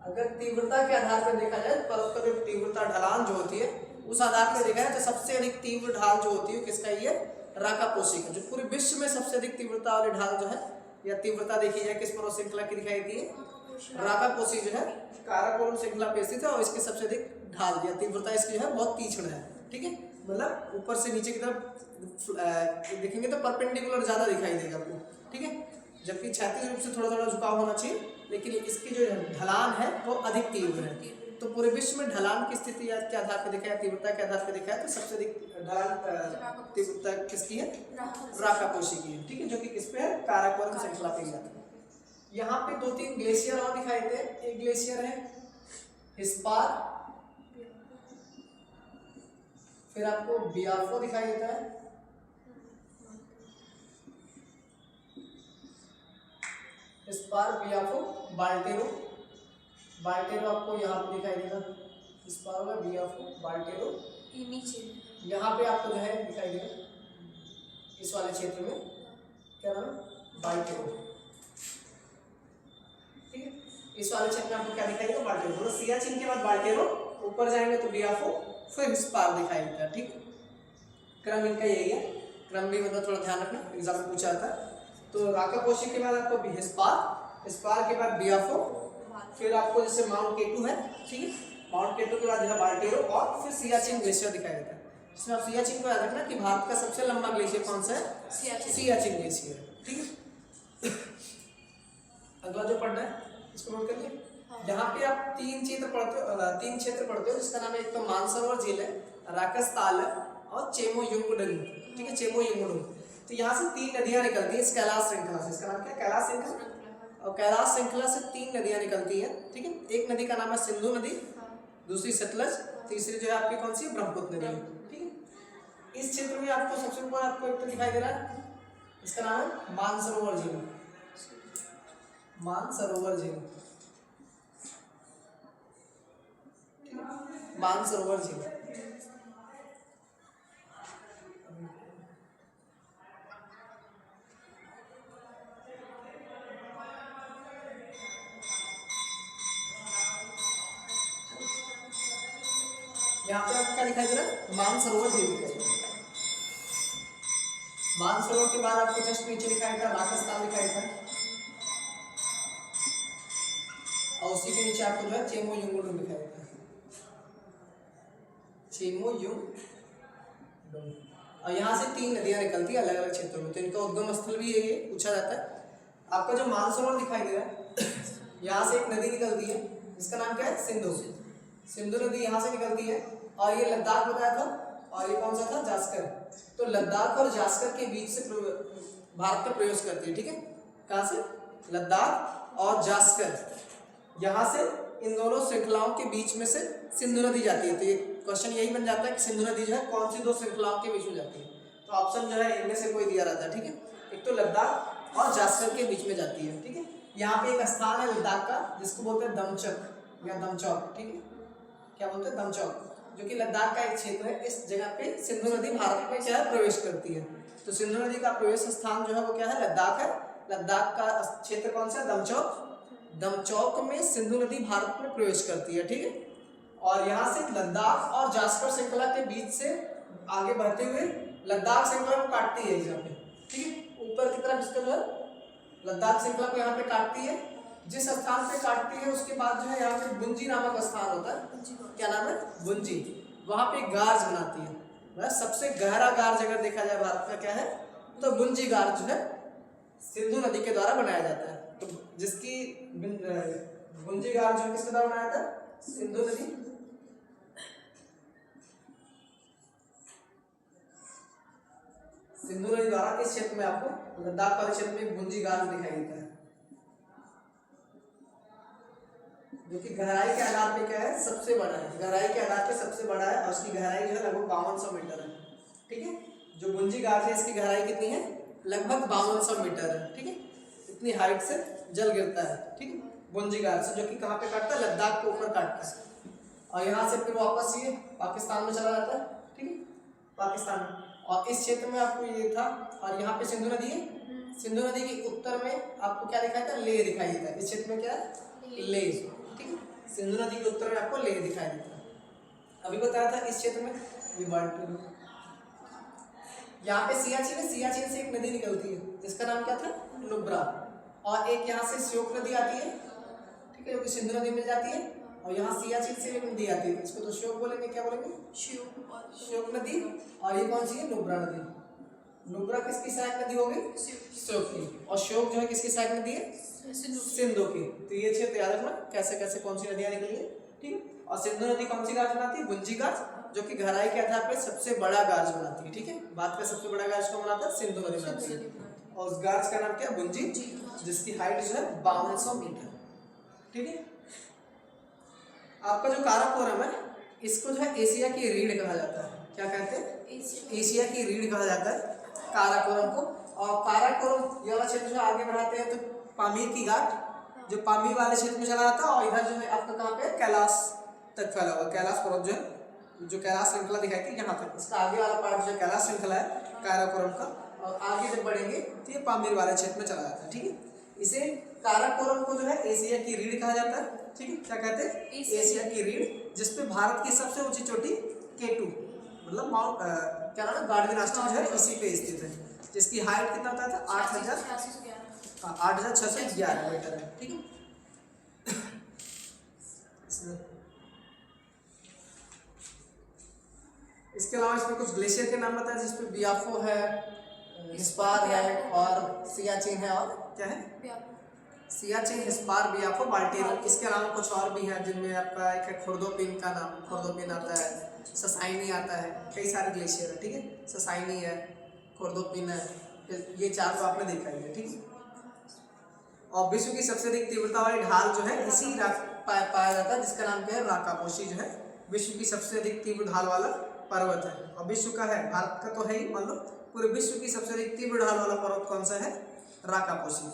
अगर तीव्रता के आधार पर देखा जाए, पर्वत का जो तीव्रता ढलान जो होती है उस आधार पर देखा जाए तो सबसे अधिक तीव्र ढाल जो होती है किसका, ये राकापोशी का। जो पूरे विश्व में सबसे अधिक तीव्रता वाली ढाल जो है या तीव्रता देखी जाए किस पर्वत श्रृंखला की दिखाई देती है, राकापोशी जो है काराकोरम श्रृंखला पे स्थित है। और इसकी सबसे अधिक ढाल या तीव्रता इसकी जो है बहुत तीक्ष्ण है, ठीक है। मतलब ऊपर से नीचे की तरफ देखेंगे तो परपेंडिकुलर ज्यादा दिखाई देगा आपको, ठीक है। जबकि क्षैतिज रूप से थोड़ा थोड़ा झुकाव होना चाहिए, लेकिन इसकी जो ढलान है वो अधिक तीव्र है। तो पूरे विश्व में ढलान की स्थिति के आधार पर देखा है, तीव्रता के आधार पर देखा है, तो सबसे अधिक ढलान तीव्रता किसकी है, राकापोशी की है, ठीक है। जो कि किस पे है, काराकोरम श्रृंखला पे जाता है। यहाँ पे 2-3 ग्लेशियर और दिखाई देते हैं। एक ग्लेशियर है हिस्पार, फिर आपको बियाफो दिखाई देता है, हिस्पार, बियाफो, बाल्टेरो। बाल्टेरो आपको यहाँ पे दिखाई देगा, हिस्पार होगा, बियाफो, बाल्टेरो नीचे यहाँ पे आपको जो है दिखाई देगा इस वाले क्षेत्र में, क्या नाम है, बाल्टेरो, ठीक है। इस वाले क्षेत्र में आपको क्या दिखाई देगा, बाल्टेरो। मतलब सियाचिन के बाद बाल्टेरो, ऊपर जाएंगे तो बियाफो, फिर हिस्पार दिखाई देता है, ठीक। क्रम इनका यही है। क्रम भी मतलब थोड़ा ध्यान रखना, एग्जाम में पूछा जाता है। तो राकापोशी के बाद आपको हिस्पार, हिस्पार के बाद बियाफो, फिर आपको जैसे माउंट केटू है, ठीक है। माउंट केटू के बाद जो है बाल्टेरो, और फिर सियाचिन ग्लेशियर दिखाई देता है। इसमें आप सियाचिन को याद रखना कि भारत का सबसे लंबा ग्लेशियर कौन सा है, सियाचिन ग्लेशियर, ठीक है। अगला जो पढ़ना है इसको नोट करिए। यहाँ पे आप 3 क्षेत्र पढ़ते हो जिसका नाम है, एक तो मानसरोवर झील है, राकस ताल है और चेमोयुंगडंग, ठीक है, चेमोयुंगडंग। तो यहाँ से 3 नदियां निकलती है इस कैलाश श्रृंखला से। इसका नाम क्या है, कैलाश श्रृंखला। और कैलाश श्रृंखला से 3 नदियां निकलती है, ठीक है। एक नदी का नाम है सिंधु नदी, दूसरी सतलज, तीसरी जो है आपकी कौन सी, ब्रह्मपुत्र नदी, ठीक है। इस क्षेत्र में आपको सबसे ऊपर आपको एक तो दिखाई दे रहा है, इसका नाम है मानसरोवर झील, मानसरोवर झील, मानसरोवर झील। यहाँ पे आपको क्या दिखाई दे रहा है, मानसरोवर झील दिखाई दे रहा है। मानसरोवर के बाद आपको जस्ट नीचे दिखाई देता है राजस्थान दिखाई देता है, और उसी के नीचे आपको जो है चेमोयुंगडंग दिखाई देता है, चेमोयुंगडंग, और यहाँ से 3 नदियाँ निकलती है अलग अलग क्षेत्रों में, तो इनका उद्गम स्थल भी ये पूछा जाता है। आपका जो मानसरोवर दिखाई दे रहा है, यहाँ से एक नदी निकलती है जिसका नाम क्या है, सिंधु। सिंधु नदी यहाँ से निकलती है और ये लद्दाख बताया था, और ये कौन सा था, जास्कर। तो लद्दाख और जास्कर के बीच से भारत में प्रवेश करती है, ठीक है। कहाँ से, लद्दाख और जास्कर, यहाँ से इन दोनों श्रृंखलाओं के बीच में से सिंधु नदी जाती है। तो ये क्वेश्चन यही बन जाता है कि सिंधु नदी जो है कौन सी 2 श्रृंखलाओं के बीच में जाती है। तो ऑप्शन जो है इनमें से कोई दिया रहता है, ठीक है। एक तो लद्दाख और जास्कर के बीच में जाती है, ठीक है। यहाँ पे एक स्थान है लद्दाख का जिसको बोलते हैं दमचक या दमचौक, ठीक है। क्या बोलते हैं, दमचौक, जो कि लद्दाख का एक क्षेत्र है। इस जगह पे सिंधु नदी भारत में क्या है, प्रवेश करती है। तो सिंधु नदी का प्रवेश स्थान जो है वो क्या है, लद्दाख है। लद्दाख का क्षेत्र कौन सा है, दमचौक। दमचौक में सिंधु नदी भारत में प्रवेश करती है, ठीक है। और यहाँ से लद्दाख और जास्कर श्रृंखला के बीच से आगे बढ़ते हुए लद्दाख श्रृंखला को काटती है यहाँ पे, ठीक है। ऊपर की तरफ इसका जो है लद्दाख श्रृंखला को यहाँ पे काटती है। जिस स्थान पे काटती है उसके बाद जो है यहाँ पे बुंजी नामक स्थान होता है। क्या नाम है, बुंजी। वहाँ पे गार्ज बनाती है, मतलब सबसे गहरा गार्ज अगर देखा जाए भारत का क्या है, तो बुंजी गार्ज जो है सिंधु नदी के द्वारा बनाया जाता है। तो जिसकी बुंजी गार्ज जो किसके द्वारा बनाया था, सिंधु नदी। सिंधु नदी द्वारा इस क्षेत्र में आपको लद्दाख वाले क्षेत्र में बुंजी गार्ज दिखाई देता है, जो कि गहराई के आधार पे क्या है, सबसे बड़ा है। गहराई के आधार पे सबसे बड़ा है और उसकी गहराई जो है लगभग 5200 मीटर है, ठीक है। जो बुंजी गार्ज है इसकी गहराई कितनी है, लगभग 5200 मीटर है, ठीक है। इतनी हाइट से जल गिरता है, ठीक है, बुंजी गार्ज से, जो कि कहाँ पे काटता है, लद्दाख के ऊपर काटता है। और यहाँ से फिर वापस ये पाकिस्तान में चला जाता है, ठीक है, पाकिस्तान में। और इस क्षेत्र में आपको ये था, और यहाँ पे सिंधु नदी है। सिंधु नदी के उत्तर में आपको क्या दिखाई देता है, लेह दिखाई देता है। इस क्षेत्र में क्या है, लेह, ठीक है। सिंधु नदी के उत्तर में आपको लेह दिखाई देता है। अभी बताया था इस क्षेत्र में यहाँ पे सियाचिन है। सियाचिन से एक नदी निकलती है जिसका नाम क्या था, नुब्रा। और एक यहाँ से श्योक नदी आती है, ठीक है, जो कि सिंधु नदी में जाती है। और यहाँ सियाचिन से एक नदी आती है, इसको तो श्योक बोलेंगे, क्या बोलेंगे, श्योक नदी। और ये कौन सी है, नुब्रा नदी। नुब्रा किसकी सहायक नदी होगी, श्योक की। और श्योक जो है किसकी सहायक नदी है, सिंधु की। तो ये क्षेत्र याद रखना कैसे कैसे कौन सी नदियां निकली है, ठीक है। और सिंधु नदी कौन सी गार्ज बनाती है, बुंजी गार्ज, जो कि गहराई के आधार पर सबसे बड़ा गार्ज बनाती है, ठीक है। बात का सबसे बड़ा गार्ज कौन बनाता है, सिंधु नदी बनाती है। और उस गार्ज का नाम क्या है, बुंजी, जिसकी हाइट जो है 5200 मीटर, ठीक है। आपका जो काराकोरम है इसको जो है एशिया की रीढ़ कहा जाता है। क्या कहते हैं, एशिया की रीढ़ कहा जाता है काराकोरम को। और काराकोरम ये वाला क्षेत्र जो आगे बढ़ाते हैं तो पामीर की घाट, जो पामीर वाले क्षेत्र में चला जाता है। और इधर जो है आपका कहाँ पे, कैलाश तक फैला हुआ। कैलाश पर्वत जो है, जो कैलाश श्रृंखला दिखाई थी यहाँ तक, इसका आगे वाला पार्ट जो कैलाश श्रृंखला है काराकोरम का। और आगे जब बढ़ेंगे तो ये पामीर वाले क्षेत्र में चला जाता है, ठीक है। इसे काराकोरम को जो है एशिया की रीढ़ कहा जाता है, ठीक है। क्या कहते हैं, एशिया की रीढ़, जिसपे भारत की सबसे ऊंची चोटी K2 मतलब माउंट क्या नाम है, गार्डन आश्रम जो है इसी पे स्थित है, जिसकी हाइट कितना होता था, 8611 मीटर है, ठीक है। इसके अलावा इसमें कुछ ग्लेशियर के नाम बताए, जिसपे बियाफो है, हिस्पार है और सियाचिन है। और क्या है, सियाचिन, हिस्पार, बियाफो, बाल्टियर। इसके अलावा कुछ और भी हैं जिनमें आपका एक है खुर्दोपिन का नाम, खुर्दोपिन आता है, ससाइनी आता है, कई सारे ग्लेशियर है, ठीक है। ससाइनी है, खुर्दोपिन है, ये 4 को आपने देखा ही है, ठीक है। और विश्व की सबसे अधिक तीव्रता वाली ढाल जो है इसी पाया जाता है, जिसका नाम क्या है, राकापोशी, जो है विश्व की सबसे अधिक तीव्र ढाल वाला पर्वत है। और विश्व का है, भारत का तो है ही, मान लो पूरे विश्व की सबसे अधिक तीव्र ढाल वाला पर्वत कौन सा है, राकापोशी,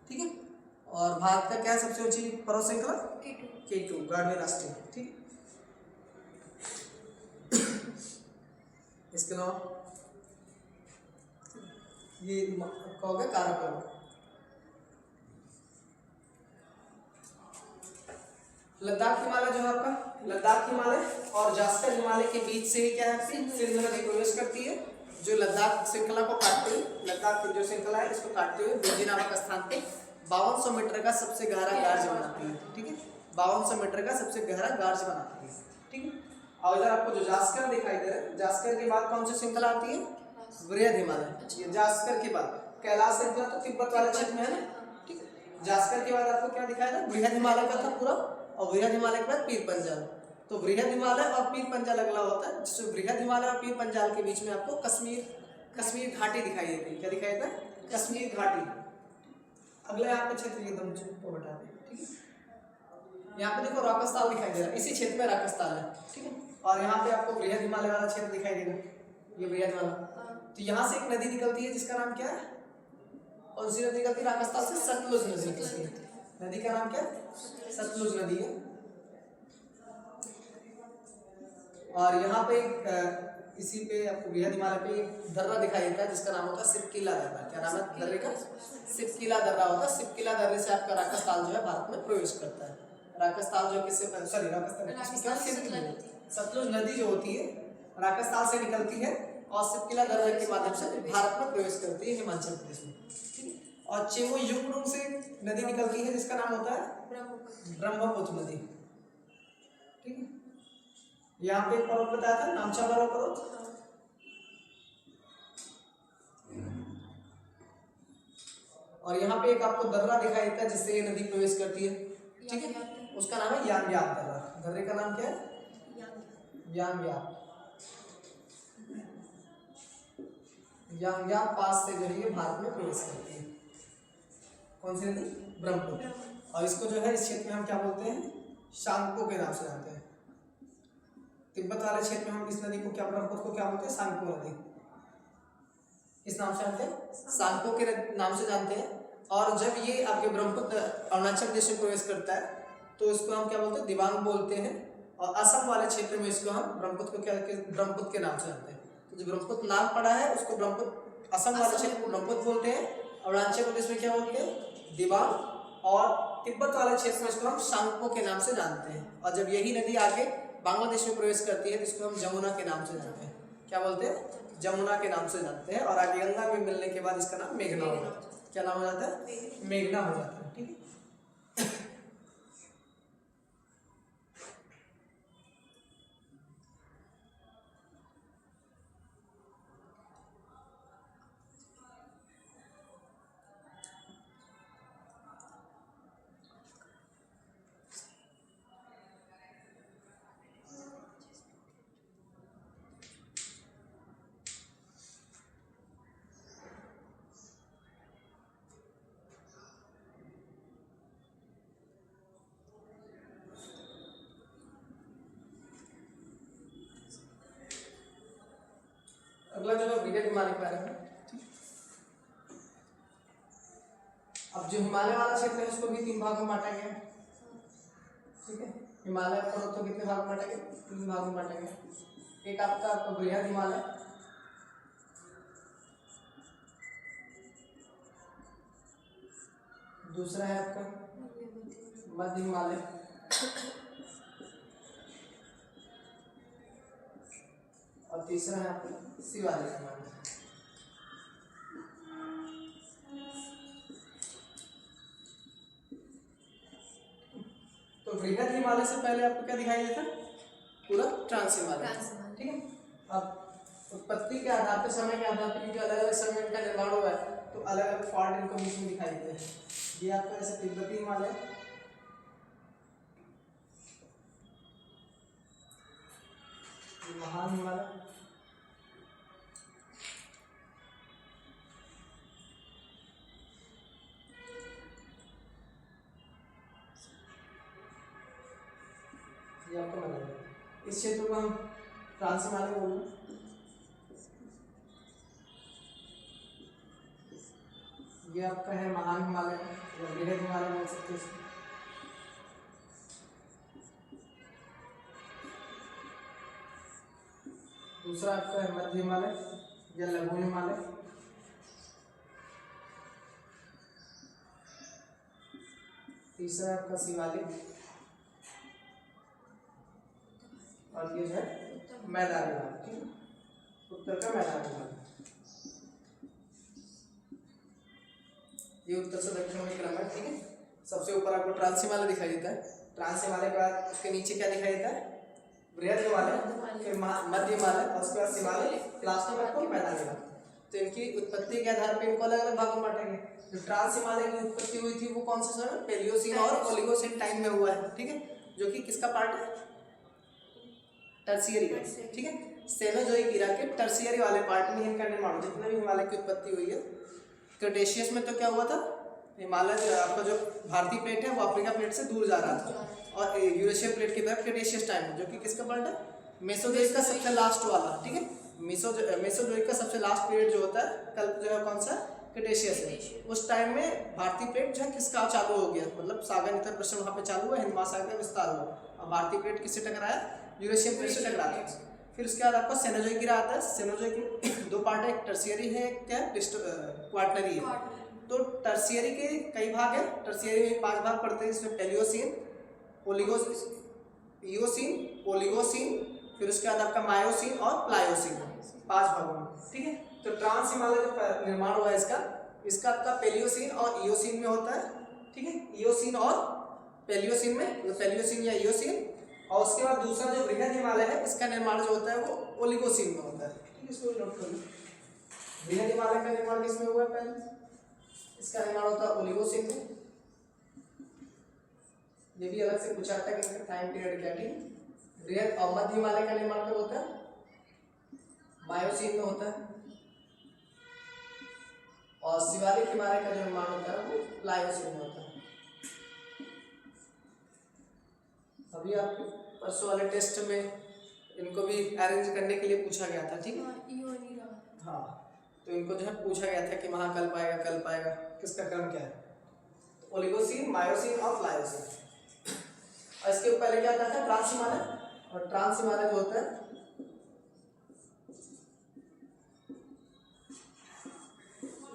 ठीक है। और भारत का क्या है सबसे ऊंची पर्वत श्रृंखला, K2 गार्डन राष्ट्रीय, ठीक। इसके अलावा ये हो गया काराकोरम। लद्दाख हिमालय जो है आपका, लद्दाख हिमालय और जास्कर हिमालय के बीच से क्या है, सिंधु नदी प्रवेश करती है, जो लद्दाख श्रृंखला को काटते हुए, लद्दाख की जो श्रृंखला है इसको काटते हुए बुंजी नामक स्थान पे 5200 मीटर का सबसे गहरा गार्ज बनाती है, ठीक है। 5200 मीटर का सबसे गहरा गार्ज बनाती है, ठीक है। और इधर आपको जो जास्कर दिखाई दे रहा है, जास्कर के बाद कौन सी श्रृंखला आती है, बृहद हिमालय। ये जास्कर के बाद कैलाश श्रृंखला तो तिब्बत वाले क्षेत्र में है ना, ठीक है। जास्कर के बाद आपको क्या दिखाया था, बृहद हिमालय का था पूरा, और बृहद हिमालय के बाद पीर पंजाल। तो बृहद हिमालय और पीर पंजाल अगला होता है, जिसमें बृहद हिमालय और पीर पंजाल के बीच में आपको कश्मीर घाटी दिखाई देती है। क्या दिखाई देता है, कश्मीर घाटी। अगले यहाँ पे क्षेत्र एकदम को हटाते हैं, ठीक है। यहाँ पे देखो राकस्थाल दिखाई दे रहा है, इसी क्षेत्र में राकस्थाल है, ठीक है। और यहाँ पे आपको बृहद हिमालय वाला क्षेत्र दिखाई देगा, ये बृहद वाला। तो यहाँ से एक नदी निकलती है जिसका नाम क्या है, कौन सी नदी निकलती है राकस्थाल से, सतलुज नदी निकलती है। नदी का नाम क्या है, सतलुज नदी है। और यहाँ पे इसी पे आपको बृहद हिमालय पे एक दर्रा दिखाई देता है जिसका नाम होता है सिपकिला दर्रा। क्या नाम है दर्रे का, सिपकिला दर्रा होता है। सिपकिला दर्रे से आपका राकस्थाल जो है भारत में प्रवेश करता है। राकस्थाल जो किससे, सॉरी राकस्थाल सतलुज नदी जो होती है राकस्थाल से निकलती है और सिपकिला दर्रे के माध्यम से भारत में प्रवेश करती है हिमाचल प्रदेश में, ठीक है। और चेमो युंगडुंग से नदी निकलती है जिसका नाम होता है ब्रह्मपुत्र नदी, ठीक है। यहाँ पे एक पर्वत बताया था नामचा पर्वत, और यहाँ पे एक आपको दर्रा दिखाई देता है जिससे ये नदी प्रवेश करती है, ठीक है। उसका नाम है यांग्याप दर्रा। दर्रे का नाम क्या है, यांग्याप। यांग्याप पास से जो है ये भारत में प्रवेश करती है। कौन सी नदी, ब्रह्मपुत्र। और इसको जो है इस क्षेत्र में हम क्या बोलते हैं, शांगपो के नाम से जानते हैं। तिब्बत वाले क्षेत्र में हम इस नदी को क्या, ब्रह्मपुत्र को क्या बोलते हैं, सांगपो नदी, इस नाम से जानते हैं, सांगपो के नाम से जानते हैं। और जब ये आपके ब्रह्मपुत्र अरुणाचल प्रदेश में प्रवेश करता है तो इसको हम क्या बोलते हैं, दिबांग बोलते हैं। और असम वाले क्षेत्र में इसको हम ब्रह्मपुत्र को क्या, ब्रह्मपुत्र के नाम से जानते हैं। तो जो ब्रह्मपुत्र नाम पड़ा है उसको ब्रह्मपुत्र, असम वाले क्षेत्र को ब्रह्मपुत्र बोलते हैं, अरुणाचल प्रदेश में क्या बोलते हैं, दिबांग, और तिब्बत वाले क्षेत्र में इसको हम सांगपो के नाम से जानते हैं। और जब यही नदी आगे बांग्लादेश में प्रवेश करती है तो इसको हम जमुना के नाम से जानते हैं। क्या बोलते हैं, जमुना के नाम से जानते हैं। और आगे गंगा में मिलने के बाद इसका नाम मेघना हो जाता है। क्या नाम हो जाता है, मेघना हो जाता है, ठीक है। अगला जो है बृहद हिमालय के बारे में। अब जो हिमालय वाला क्षेत्र है उसको भी 3 भागों में बांटा गया है, ठीक है। हिमालय पर्वत को कितने भाग में बांटा गया, 3 भागों में बांटा गया। एक आपका बृहद हिमालय, दूसरा है आपका मध्य हिमालय, और तीसरा है आपका शिवालिक हिमालय। तो बृहद हिमालय से पहले आपको क्या दिखाई देता, पूरा ट्रांस हिमालय, ठीक है। अब उत्पत्ति के आधार पर, समय के आधार पर, क्योंकि अलग अलग समय इनका निर्माण हुआ है तो अलग अलग फॉल्ट इनको बीच में दिखाई देते हैं। ये आपका ऐसे तिब्बती हिमालय, महान हिमालय, ये आपको बना, इस क्षेत्र को हम ट्रांस हिमालय बोल रहे हैं। ये आपका है महान हिमालय या बृहद हिमालय बोल सकते हैं। दूसरा आपका है मध्य हिमालय या लघु हिमालय, तीसरा आपका शिवालिक, और ये जो है मैदानी भाग, ठीक है, उत्तर का मैदानी भाग। ये उत्तर से दक्षिण में क्रम है, ठीक है। सबसे ऊपर आपको ट्रांस हिमालय दिखाई देता है, ट्रांस हिमालय के बाद उसके नीचे क्या दिखाई देता है, बृहद हिमालय, फिर मध्य हिमालय, और उसके बाद शिवालिक, लास्ट में आपको मैदानी भाग। तो इनकी उत्पत्ति के आधार पर इनको अलग अलग भागों में बांटेंगे। जो ट्रांस हिमालय की उत्पत्ति हुई थी वो कौन से समय, पैलियोसीन और ओलिगोसीन टाइम में हुआ है, ठीक है, जो कि किसका पार्ट है, टर्शियरी है, ठीक है। सेनोजोइक इरा के टर्शियरी वाले पार्ट में इनका निर्माण, जितने भी हिमालय की उत्पत्ति हुई है। क्रेटेशियस में तो क्या हुआ था, हिमालय जो आपका जो भारतीय प्लेट है वो अफ्रीका प्लेट से दूर जा रहा था, और यूरेशियन प्लेट की तरफ क्रेटेशियस टाइम है, जो कि किसका पार्ट है, मेसोजोइक का सबसे लास्ट वाला, ठीक है। मेसोजोइक का सबसे लास्ट पीरियड जो होता है कल्प जो है कौन सा, क्रेटेशियस है। उस टाइम में भारतीय प्लेट जो है किसका चालू हो गया, मतलब सागर नितर प्रश्न वहाँ पे चालू हुआ, हिंद महासागर का विस्तार हुआ, और भारतीय प्लेट किससे टकराया, यूरेशियन प्लेट से टकराया। फिर उसके बाद आपका सेनोजोइक गिरा आता है। सेनोजोइक में दो पार्ट है, एक टर्शियरी है, क्या क्वार्टनरी है। तो टर्शियरी के कई भाग है, टर्शियरी में 5 भाग पड़ते हैं, इसमें पैलियोसीन, इयोसीन, ओलिगोसीन, फिर उसके बाद आपका मायोसीन और प्लायोसीन, 5 भागों में, ठीक है। तो ट्रांस हिमालय जो निर्माण हुआ है इसका आपका पैलियोसीन और इयोसीन में होता है, ठीक है, इयोसीन और पैलियोसीन में, पैलियोसीन या इयोसीन। और उसके बाद दूसरा जो बृहद हिमालय है इसका निर्माण जो होता है वो ओलिगोसीन में होता है, ठीक है, इसको नोट कर लो। बृहद हिमालय का निर्माण किसमें हुआ है, पहले इसका निर्माण होता है ओलिगोसीन में। ये भी अलग से पूछा था कि टाइम पीरियड क्या, ठीक है। बृहद और मध्य हिमालय का निर्माण कब होता है, मायोसीन में होता है, और शिवालिक हिमालय का जो निर्माण होता है वो प्लायोसीन में होता है। अभी आपके परसों वाले टेस्ट में इनको भी अरेंज करने के लिए पूछा गया था, ठीक है। हाँ, तो इनको जो है पूछा गया था कि वहाँ कल पाएगा किसका क्रम क्या है, ओलिगोसीन, मायोसीन और प्लायोसीन। और इसके पहले क्या आता है, ट्रांस हिमालय, और ट्रांस हिमालय जो होता है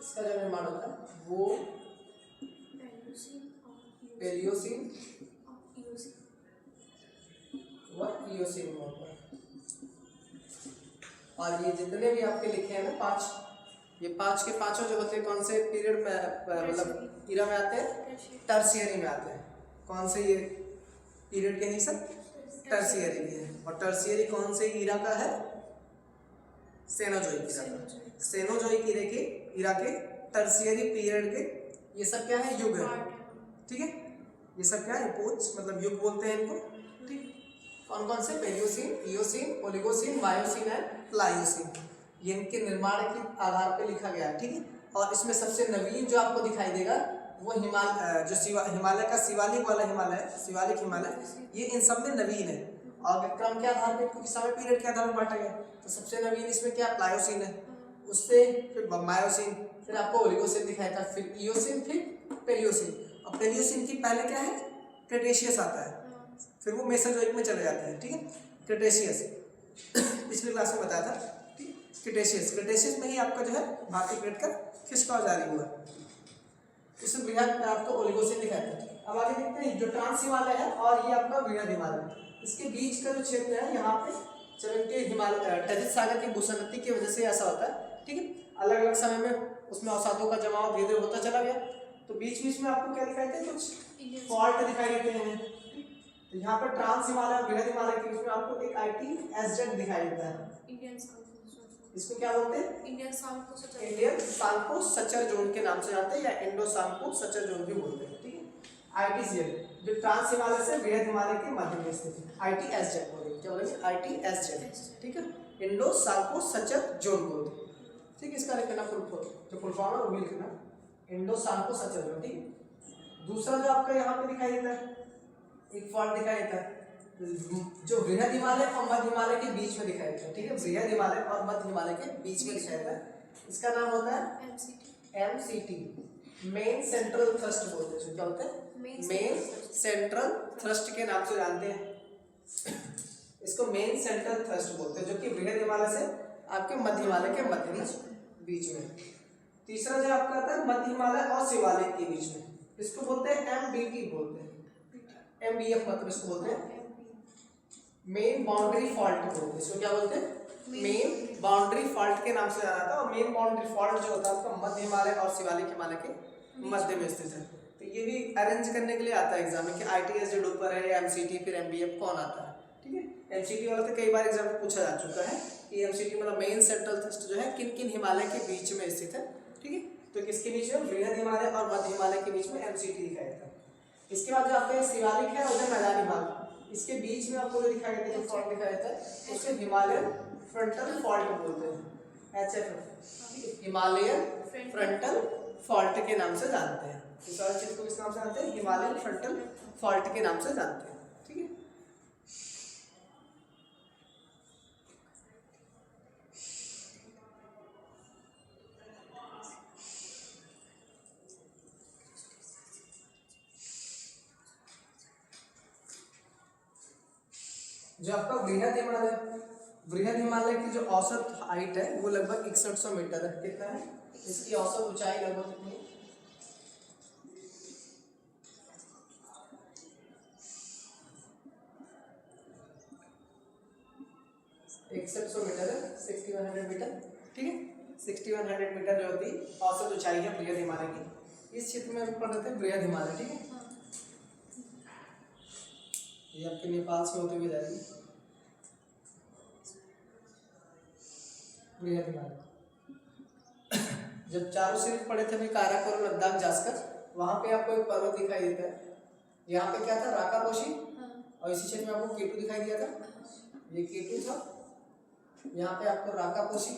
इसका जो निर्माण होता है वो पैलियोसीन और इयोसीन में होता है। और ये जितने भी आपके लिखे हैं ना 5, ये 5 के पांचों जो होते हैं कौन से पीरियड में, मतलब इरा में आते हैं, टर्शियरी में आते हैं। कौन से ये पीरियड के नहीं सब, टर्शियरी के हैं। और टर्शियरी कौन से इरा का है, सेनोजोइक इरा का। सेनोजोइक इरा के टर्शियरी पीरियड के ये सब क्या है, युग है, ठीक है। ये सब क्या है, एपोच, मतलब युग बोलते हैं इनको, ठीक। कौन कौन से, Palaeocene, Eocene, Oligocene, Miocene and Pliocene, ये इनके निर्माण के आधार पे लिखा गया है, ठीक है। और इसमें सबसे नवीन जो आपको दिखाई देगा वो हिमालय का शिवालिक वाला हिमालय है, शिवालिक हिमालय, ये इन सब में नवीन है। और क्रम के आधार पे इनको समय पीरियड के आधार पर बांटा गया, तो सबसे नवीन इसमें क्या, प्लायोसीन है, उससे फिर मायोसीन, फिर आपको ओलिगोसीन दिखाया था, फिर इयोसीन, फिर पैलियोसीन। और पैलियोसीन की पहले क्या है, क्रेटेशियस आता है, फिर वो मेसोजोइक में चले जाते हैं, ठीक है। क्रेटेशियस पिछली क्लास में बताया था, ठीक। क्रेटेशियस में ही आपका जो है भारतीय प्लेट का खिसकाव जारी हुआ। इसमें बृहद आपको ओलिगोसीन दिखाया था। अब आगे देखते हैं जो ट्रांस हिमालय है और ये आपका बृहद हिमालय, इसके बीच का जो क्षेत्र है यहाँ पे जब इनके हिमालय टैजित सागर की भूसंगति की वजह से ऐसा होता है, ठीक है। अलग अलग समय में उसमें अवसादों का जमाव धीरे धीरे होता चला गया, तो बीच बीच में आपको क्या दिखाई देते हैं, कुछ फॉल्ट दिखाई देते हैं। तो यहाँ पर ट्रांस हिमालय और बृहद हिमालय के बीच में आपको एक ITSZ दिखाई देता है। इसको क्या बोलते हैं, इंडियन सांको सचर जोन के नाम से जानते हैं, या इंडो सांको सचर जोन भी बोलते हैं, ठीक है। ITSZ जो ट्रांस हिमालय से बृहद हिमालय के मध्य में स्थित है, ITSZ बोलेंगे, क्या बोलेंगे, ITSZ, ठीक है। इंडो सांको सचर जोन बोलते हैं, ठीक है। इसका लिखना फुल फॉर्म है वो भी लिखना, इंडो सांको सचर जोन, ठीक है। दूसरा जो आपका यहाँ पे दिखाई देता है, एक फॉल्ट दिखाई देता है जो बृहद हिमालय और मध्य हिमालय के बीच में दिखाई देता है, ठीक है। बृहद हिमालय और मध्य हिमालय के बीच में दिखाई देता है, इसका नाम होता है MCT, मेन सेंट्रल थ्रस्ट बोलते हैं। क्या होता है, मेन सेंट्रल थ्रस्ट के नाम से जानते हैं इसको, मेन सेंट्रल थ्रस्ट बोलते हैं, जो कि बृहद हिमालय से आपके मध्य हिमालय के मध्य बीच में। तीसरा जो आपका आता है मध्य हिमालय और शिवालिक के बीच में, इसको बोलते हैं MBT बोलते हैं, MBF मतलब इसको बोलते हैं मेन बाउंड्री फॉल्ट बोलते हैं। इसको क्या बोलते हैं, मेन बाउंड्री फॉल्ट के नाम से जाना था। और मेन बाउंड्री फॉल्ट जो होता है उसका मध्य हिमालय और शिवालिक हिमालय के मध्य में स्थित है। तो ये भी अरेंज करने के लिए आता है एग्जाम में कि ITSZ ऊपर है, MCT फिर MBF कौन आता है, ठीक है। एमसीटी वाला तो कई बार एग्जाम में पूछा जा चुका है कि एमसीटी मतलब मेन सेंट्रल थ्रस्ट जो है किन किन हिमालय के बीच में स्थित है, ठीक है। तो किसके बीच में, बृहद हिमालय और मध्य हिमालय के बीच में एमसीटी दिखाया जाता है। इसके बाद जो आपका शिवालिक है उधर मैदानी भाग, इसके बीच में आपको जो दिखाया जाता है, जो फॉल्ट दिखाया जाता है उसको हिमालयन फ्रंटल फॉल्ट बोलते हैं, एचएफ, हिमालयन फ्रंटल फॉल्ट के नाम से जानते हैं। इस वाले क्षेत्र को किस नाम से जानते हैं, हिमालयन फ्रंटल फॉल्ट के नाम से जानते हैं, ठीक है। जो आपका बृहद हिमालय की जो औसत हाइट है वो लगभग 6100 मीटर है। कितना है इसकी औसत ऊंचाई, लगभग कितनी है, 6100 मीटर है, 6100 मीटर, ठीक है। 6100 मीटर जो होती औसत ऊंचाई है बृहद हिमालय की। इस क्षेत्र में हम पढ़ रहे थे बृहद हिमालय, ठीक है। ये आपके नेपाल से होते हुए जाएगी बृहद हिमालय। जब चारों सीरीज पढ़े थे मैं काराकोरम लद्दाख जास्कर, वहां पे आपको एक पर्वत दिखाई देता है। यहाँ पे क्या था, राकापोशी, और इसी क्षेत्र में आपको केटू दिखाई दिया था, ये केटू था। यहाँ पे आपको राकापोशी,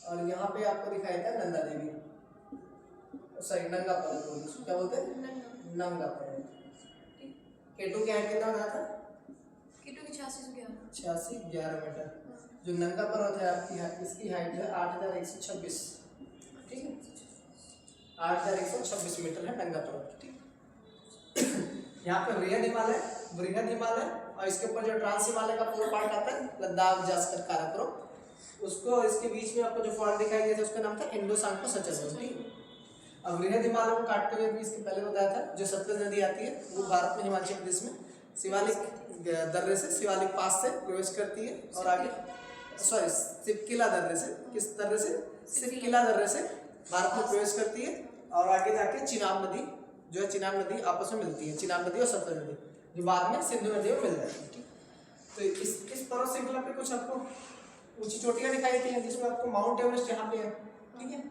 और यहाँ पे आपको दिखाई देता है नंदा देवी, सॉरी नंगा पर्वत बोलते हैं, क्या बोलते हैं, नंगा पर्वत। केटू क्या है, कितना बना था, केटू की 86-11 मीटर। जो नंगा पर्वत है आपकी, इसकी हाइट है 8126, ठीक है, 8126 मीटर है नंगा पर्वत, ठीक। यहाँ पे बृहद हिमालय और इसके ऊपर जो ट्रांस हिमालय का पूरा पार्ट आता है, लद्दाख जास्कर काराकोरम, उसको इसके बीच में आपको जो फॉल्ट दिखाई दिया था उसका नाम था इंडो सांको सचेसर, ठीक। अब बृहद हिमालय को काटते हुए भी इसके पहले बताया था जो सतलज नदी आती है वो भारत में हिमाचल प्रदेश में शिवालिक दर्रे से, शिवालिक पास से प्रवेश करती है और आगे सिपकिला दर्रे से, किस दर्रे से, सिपकिला दर्रे से भारत में प्रवेश करती है और आगे जाके चिनाब नदी, जो है चिनाब नदी आपस में मिलती है, चिनाब नदी और सतलज नदी, जो बाद में सिंधु नदी में मिल जाती है, ठीक। तो इस पर्वत श्रृंखला पे कुछ आपको ऊंची चोटियां दिखाई देती हैं, जिसमें आपको माउंट एवरेस्ट यहाँ पे है, ठीक है।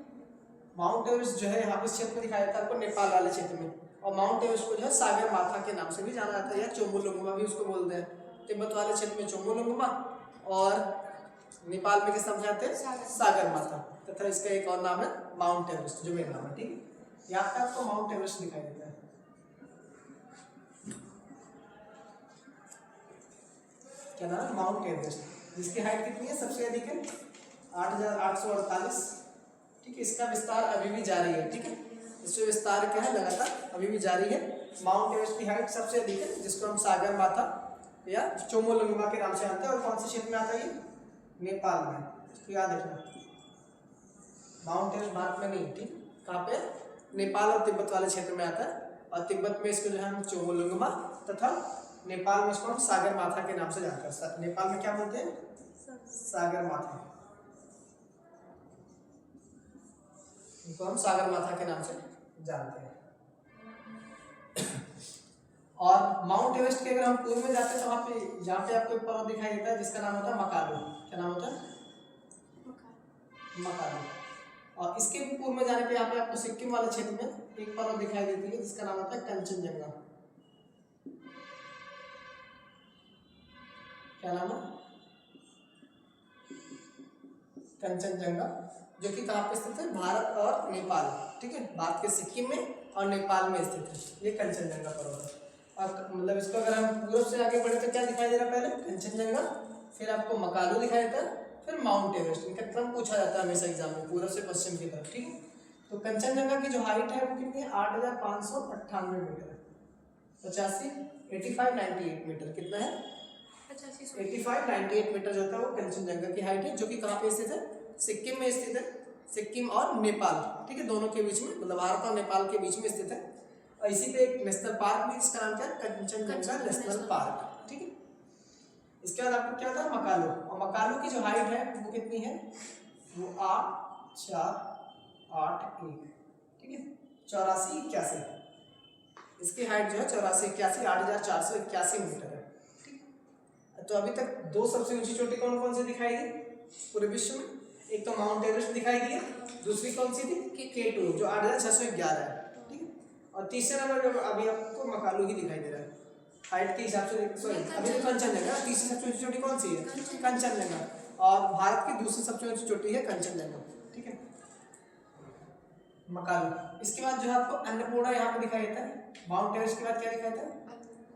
माउंट एवरेस्ट जो है यहाँ पे क्षेत्र में दिखाया जाता है आपको नेपाल वाले क्षेत्र में, और माउंट एवरेस्ट को जो है सागर माथा के नाम से भी जाना जाता है या चोमुलुंगमा भी उसको बोलते हैं। तिब्बत वाले क्षेत्र में चोमुलुंगमा और नेपाल में किस नाम से जानते हैं, सागर माथा, तथा इसका एक और नाम है माउंट एवरेस्ट, जो मेन नाम है, ठीक है। यहाँ पे आपको माउंट एवरेस्ट दिखाई देता है। क्या नाम है, माउंट एवरेस्ट, जिसकी हाइट कितनी है, सबसे अधिक है 8848, ठीक है। इसका विस्तार अभी भी जारी है, ठीक है, इसमें विस्तार क्या है, लगातार अभी भी जारी है। माउंट एवरेस्ट की हाइट सबसे अधिक है, जिसको हम सागर माथा या चोमुलुंगमा के नाम से जानते हैं, और कौन से क्षेत्र में आता है, ये नेपाल में, तो याद रखना। माउंट एवरेस्ट भारत में नहीं, ठीक, कहाँ पे, नेपाल और तिब्बत वाले क्षेत्र में आता है, और तिब्बत में इसको जो है हम चोमुलुंगमा तथा नेपाल में इसको हम सागर माथा के नाम से जानते हैं। नेपाल में क्या बोलते हैं, सागर माथा, इनको हम सागर माथा के नाम से जानते हैं। और माउंट एवरेस्ट के अगर हम पूर्व में जाते हैं तो वहाँ पे यहाँ पे आपको एक पर्वत दिखाई देता है जिसका नाम होता है मकालू। क्या नाम होता है, मकालू। और इसके भी पूर्व में जाने पे यहाँ पे आपको सिक्किम वाले क्षेत्र में एक पर्वत दिखाई देती है जिसका नाम होता है कंचनजंगा। क्या नाम है, कंचनजंगा, जो कि कहाँ पे स्थित है, भारत और नेपाल, ठीक है, भारत के सिक्किम में और नेपाल में स्थित है ये कंचनजंगा पर्वत है। और मतलब इसको अगर हम पूर्व से आगे बढ़े तो क्या दिखाई दे रहा है, पहले कंचनजंगा, फिर आपको मकालू दिखाई देता है, फिर माउंट एवरेस्ट। इनका क्रम पूछा जाता है हमेशा एग्जाम में, पूर्व से पश्चिम की तरफ, ठीक है। तो कंचनजंगा की जो हाइट है वो कितनी है, 8598 मीटर है, 8598 मीटर, कितना है, 8598 मीटर जो होता है वो कंचनजंगा की हाइट है, जो कि कहाँ पे स्थित है, सिक्किम में स्थित है, सिक्किम और नेपाल, ठीक है, दोनों के बीच में, मतलब भारत और नेपाल के बीच में स्थित है। और इसी पे एक नेशनल पार्क भी, जिसका नाम क्या है, कंचनजंगा नेशनल पार्क, ठीक है। इसके बाद आपको क्या था, मकालू, और मकालू की जो हाइट है वो कितनी है, वो 8481, ठीक है, 8481। इसकी हाइट जो है 8481 8481 मीटर है। ठीक, तो अभी तक दो सबसे ऊंची चोटी कौन कौन सी दिखाई दी पूरे विश्व में? एक तो माउंट एवरेस्ट दिखाई दी है, दूसरी कौन सी थी K2 जो 8611 है। ठीक है, और तीसरे नंबर पर अभी आपको मकालू ही दिखाई दे रहा है हाइट के हिसाब से। सॉरी अभी तो कंचनजंगा, तीसरी सबसे ऊंची चोटी कौन सी है? कंचनजंगा। और भारत की दूसरी सबसे ऊंची चोटी है कंचनजंगा। ठीक है, मकालू। इसके बाद जो है आपको अन्नपूर्णा यहाँ पे दिखाई देता है। माउंट एवरेस्ट के बाद क्या दिखाई देता है?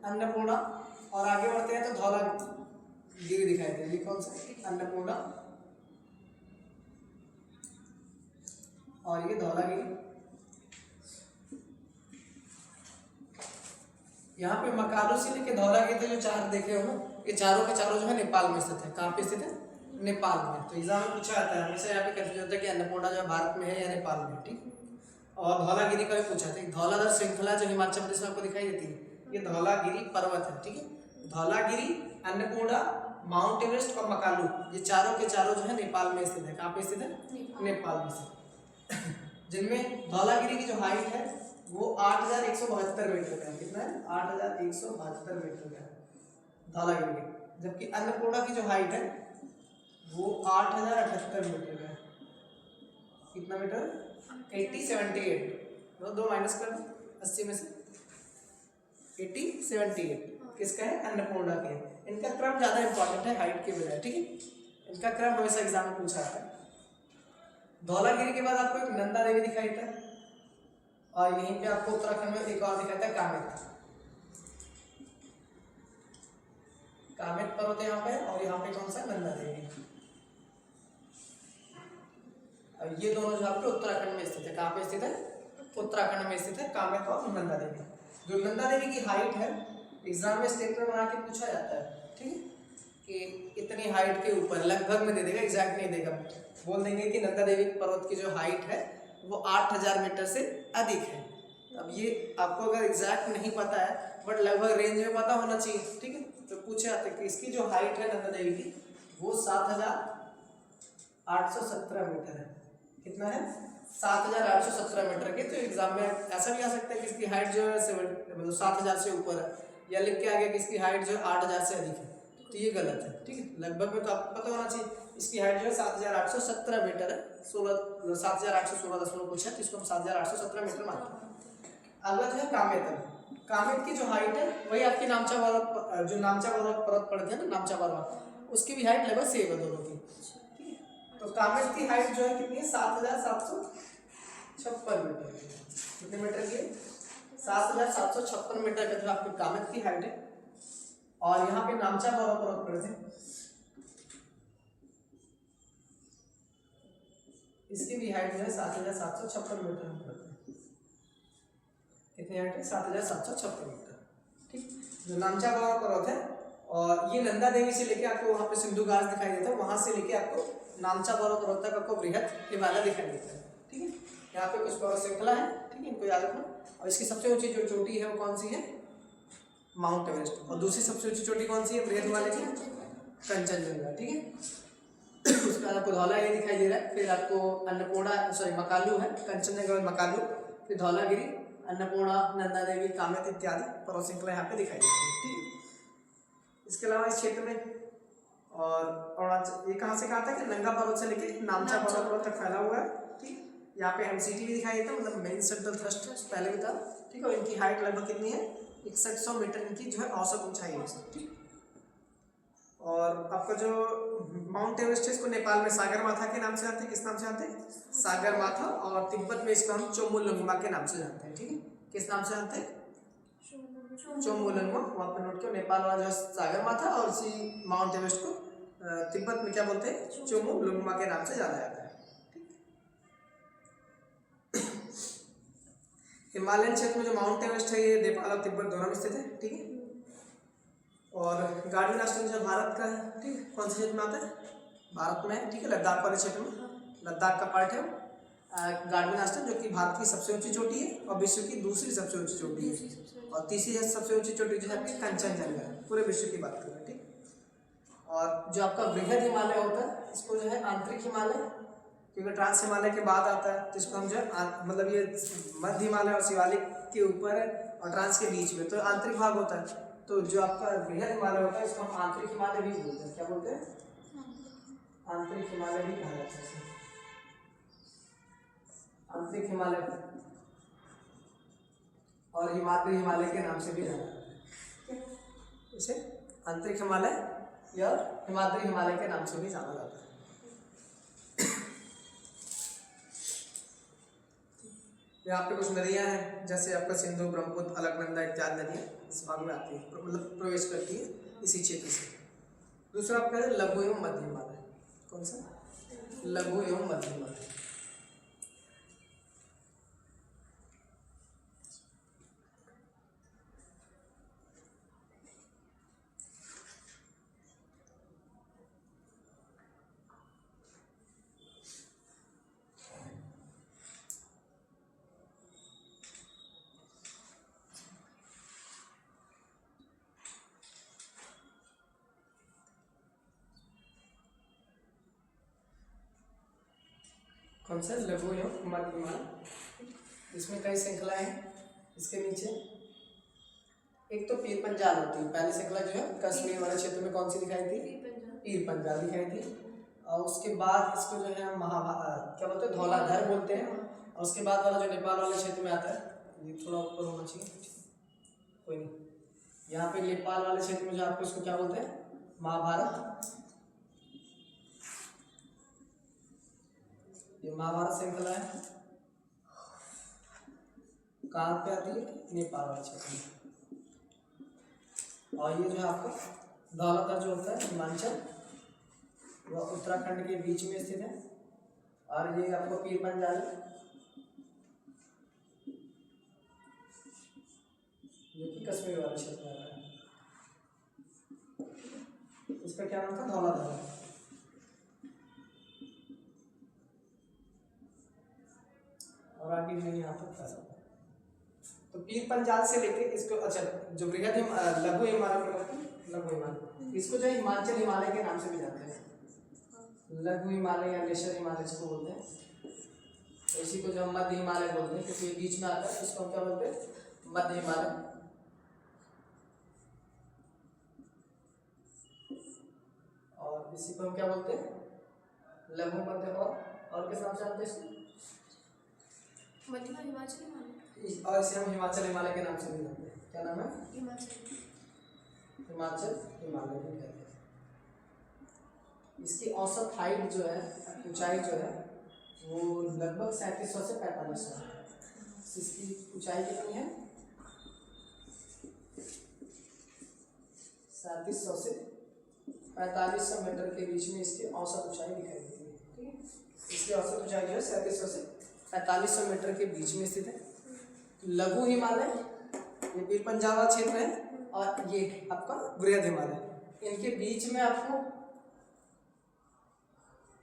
अन्नपूर्णा। और आगे बढ़ते हैं तो धौलागिरी दिखाई देता है। ये कौन सा? अन्नपूर्णा और ये धौलागिरी। यहाँ पे मकालू से लेके धौलागिरी तक जो चार देखे हो ना, ये चारों के चारों जो है नेपाल में स्थित है। कहाँ पे स्थित है? नेपाल में। तो एग्जाम में पूछा जाता है हमेशा, यहाँ पे कंफ्यूजन होता है कि अन्नपूर्णा जो है भारत में है या नेपाल में। ठीक, और धौलागिरी का भी पूछा था। धौलाधर श्रृंखला जो हिमाचल प्रदेश में आपको दिखाई देती है, ये धौलागिरी पर्वत है। ठीक है, धौलागिरी, अन्नपूर्णा, माउंट एवरेस्ट और मकालू, ये चारों के चारों जो है नेपाल में स्थित है। कहाँ पे स्थित है? नेपाल में स्थित। जिनमें धौलागिरी की जो हाइट है वो 8172 मीटर का है। कितना है? 8172 मीटर का है धौलागिरी की। जबकि अन्नपूर्णा की जो हाइट है वो 8078 मीटर का है। कितना मीटर? 8078। दो माइनस कर दो 80 में से 8078 किसका है? अन्नपूर्णा के। इनका क्रम ज्यादा इंपॉर्टेंट है हाइट के बजाय। ठीक है, इनका क्रम हमेशा एग्जाम में पूछा जाता है। धौलागिरी के बाद आपको एक नंदा देवी दिखाई देता है, और यहीं पे आपको उत्तराखंड में एक और दिखाई देता है कामेत। कामेत पर्वत यहाँ पे, और यहाँ पे कौन सा? नंदा देवी। अब ये दोनों जो आपके उत्तराखंड में स्थित है। कहाँ पे स्थित है? उत्तराखंड में स्थित है कामेत और नंदा देवी। जो नंदा देवी की हाइट है एग्जाम में स्टेटमेंट बना के पूछा जाता है। ठीक है, कि इतनी हाइट के ऊपर, लगभग में दे देगा, एग्जैक्ट नहीं देगा। बोल देंगे कि नंदा देवी पर्वत की जो हाइट है वो 8000 मीटर से अधिक है। अब ये आपको अगर एग्जैक्ट नहीं पता है बट लगभग रेंज में पता होना चाहिए। ठीक है, तो पूछे जाते हैं कि इसकी जो हाइट है नंदा देवी की वो 7817 मीटर है। कितना है? 7817 मीटर के। तो एग्जाम में ऐसा भी आ सकता है कि इसकी हाइट जो है 7000 से ऊपर है, या लिख के आ गया कि इसकी हाइट जो है 8000 से अधिक है। तो ये गलत है। ठीक है, लगभग में तो आपको पता होना चाहिए। इसकी हाइट जो है 7817 मीटर है। 7816 पूछा तो इसको हम 7817 मीटर मानते हैं। अगला जो है कामेत। कामेत की जो हाइट है वही आपकी नामचा वाला, जो नामचा वाला पर्वत पड़ते हैं ना, नामचा वाला, उसकी भी हाइट लगभग सेम है दोनों की। ठीक है, तो कामेत की हाइट जो है कितनी है? 7756 मीटर। कितने मीटर की? 7756 मीटर का जो आपकी कामेत की हाइट है। और यहाँ पे नामचा वाला पर्वत पड़ते हैं, इसकी भी हाइट जो है 7756 मीटर में पड़ती है। कितनी हाइट है? 7756 मीटर। ठीक, जो नामचा वाला पर्वत है, और ये नंदा देवी से लेके आपको वहाँ पे सिंधु घाट दिखाई देता है, वहाँ से लेके आपको नामचा वाला पर्वत तक आपको बृहद हिमालय दिखाई देता है। ठीक है, यहाँ पे कुछ पर्वत श्रृंखला है। ठीक है, इनको याद रखना। और इसकी सबसे ऊंची जो चोटी है वो कौन सी है? Mount Everest. और दूसरी सबसे ऊंची चोटी कौन सी है बृहद हिमालय की? कंचनजंगा। ठीक है, उसके बाद आपको धौलागिरी दिखाई दे रहा है, फिर आपको अन्नपूर्णा, सॉरी मकालू है, कंचनजंगा मकालू, फिर धौलागिरी, अन्नपूर्णा, नंदा देवी, कामेत इत्यादि पर्वत श्रृंखला यहाँ पे दिखाई देती है। ठीक है, इसके अलावा इस क्षेत्र में और अरुणाचल, ये कहाँ से कहाँ तक? नंगा पर्वत से लेके नामचा पर्वत तक फैला हुआ है। ठीक, यहाँ पे MCT भी दिखाई देता है, मतलब मेन सेंट्रल थ्रस्ट पहले भी था। ठीक है, और इनकी हाइट लगभग कितनी है? 6100 मीटर इनकी जो है औसत ऊंचाई है। ठीक, और आपका जो माउंट एवरेस्ट है इसको नेपाल में सागरमाथा के नाम से जानते हैं। किस नाम से जानते हैं? सागरमाथा। और तिब्बत में इसको हम चोमुलुंगमा के नाम से जानते हैं। ठीक है, किस नाम से जानते हैं? चोमुलुंगमा। वहाँ पर नोट करो, नेपाल वाला जो है सागरमाथा, और इसी माउंट एवरेस्ट को तिब्बत में क्या बोलते हैं? चोमुलुंगमा के नाम से जाना जाता है। हिमालयन क्षेत्र में जो माउंट एवरेस्ट है ये नेपाल और तिब्बत दोनों में स्थित है। ठीक है, और गार्डन आश्रम जो भारत का है। ठीक है, कौन से क्षेत्र में आता है? भारत में है। ठीक है, लद्दाख वाले क्षेत्र में, लद्दाख का पार्ट है गार्डन आश्रम, जो कि भारत की सबसे ऊंची चोटी है और विश्व की दूसरी सबसे ऊंची चोटी है। और तीसरी सबसे ऊंची चोटी जो है आपकी कंचनजंगा है, पूरे विश्व की बात करें। ठीक, और जो आपका बृहद हिमालय होता है इसको जो है आंतरिक हिमालय क्योंकि ट्रांस हिमालय के बाद आता है, जिसको हम जो है मतलब ये मध्य हिमालय और शिवालिक के ऊपर है और ट्रांस के बीच में, तो आंतरिक भाग होता है। तो जो आपका बृहद हिमालय होता है इसको हम आंतरिक हिमालय भी बोलते हैं। क्या बोलते हैं? आंतरिक हिमालय भी कहा जाता है। आंतरिक हिमालय और हिमाद्री हिमालय के नाम से भी जाना जाता है। इसे आंतरिक हिमालय या हिमाद्री हिमालय के नाम से भी जाना जाता है। यहाँ पे कुछ नदियाँ हैं, जैसे आपका सिंधु, ब्रह्मपुत्र, अलकनंदा इत्यादि नदियाँ इस भाग में आती है, मतलब प्रवेश करती है इसी क्षेत्र से। दूसरा आपका है लघु एवं मध्य हिमालय। कौन सा? लघु एवं मध्य हिमालय। कौन सा? लघु एवं मध्य हिमालय। इसमें कई श्रृंखलाएं हैं। इसके नीचे एक तो पीर पंजाल होती है। पहली श्रृंखला जो है कश्मीर वाले क्षेत्र में कौन सी दिखाई थी? पीर पंजाल दिखाई थी। और उसके बाद इसको जो है क्या बोलते हैं, धौलाधर बोलते हैं। और उसके बाद वाला जो नेपाल वाले क्षेत्र में आता है, ये थोड़ा ऊपर होना चाहिए, कोई नहीं, यहाँ पे नेपाल वाले क्षेत्र में जो आपको इसको क्या बोलते हैं? महाभारत। ये महाभारत श्रृंखला है। कहाँ पे आती है? नेपाल वाले क्षेत्र में। और ये जो है आपका धौलाधर जो होता है हिमाचल, वह उत्तराखंड के बीच में स्थित है। और ये आपको पीर पंजाल जो कि कश्मीर वाले क्षेत्र में आता है। इसका क्या नाम था? धौलाधर। और आगे जो यहाँ पर फैला, तो पीर पंजाल से लेके इसको, अच्छा जो बृहद लघु हिमालय, इसको जो हिमाचल हिमालय के नाम से भी जानते हैं। लघु हिमालय या लेशर हिमालय इसको बोलते हैं। तो इसी को जो हम मध्य हिमालय बोलते हैं, क्योंकि ये बीच में आता है, इसको हम क्या बोलते हैं? मध्य हिमालय। और इसी को हम क्या बोलते हैं? लघु मध्य। और किस नाम से जानते हैं इसको? हिमाचल हिमालय। और इसे हम हिमाचल हिमालय के नाम से भी जानते हैं। क्या नाम है? हिमाचल हिमालय भी कहते हैं। इसकी औसत हाइट जो है, ऊंचाई जो है, वो लगभग 3700 से 4500 है। इसकी ऊंचाई कितनी है? 3700 से 4500 मीटर के बीच में इसकी औसत ऊंचाई दिखाई देती है। ठीक है, इसकी औसत ऊंचाई जो है 3700 से 4500 मीटर के बीच में स्थित है। लघु हिमालय ये पीर पंजाल वाला क्षेत्र है, और ये आपका बृहद हिमालय। इनके बीच में आपको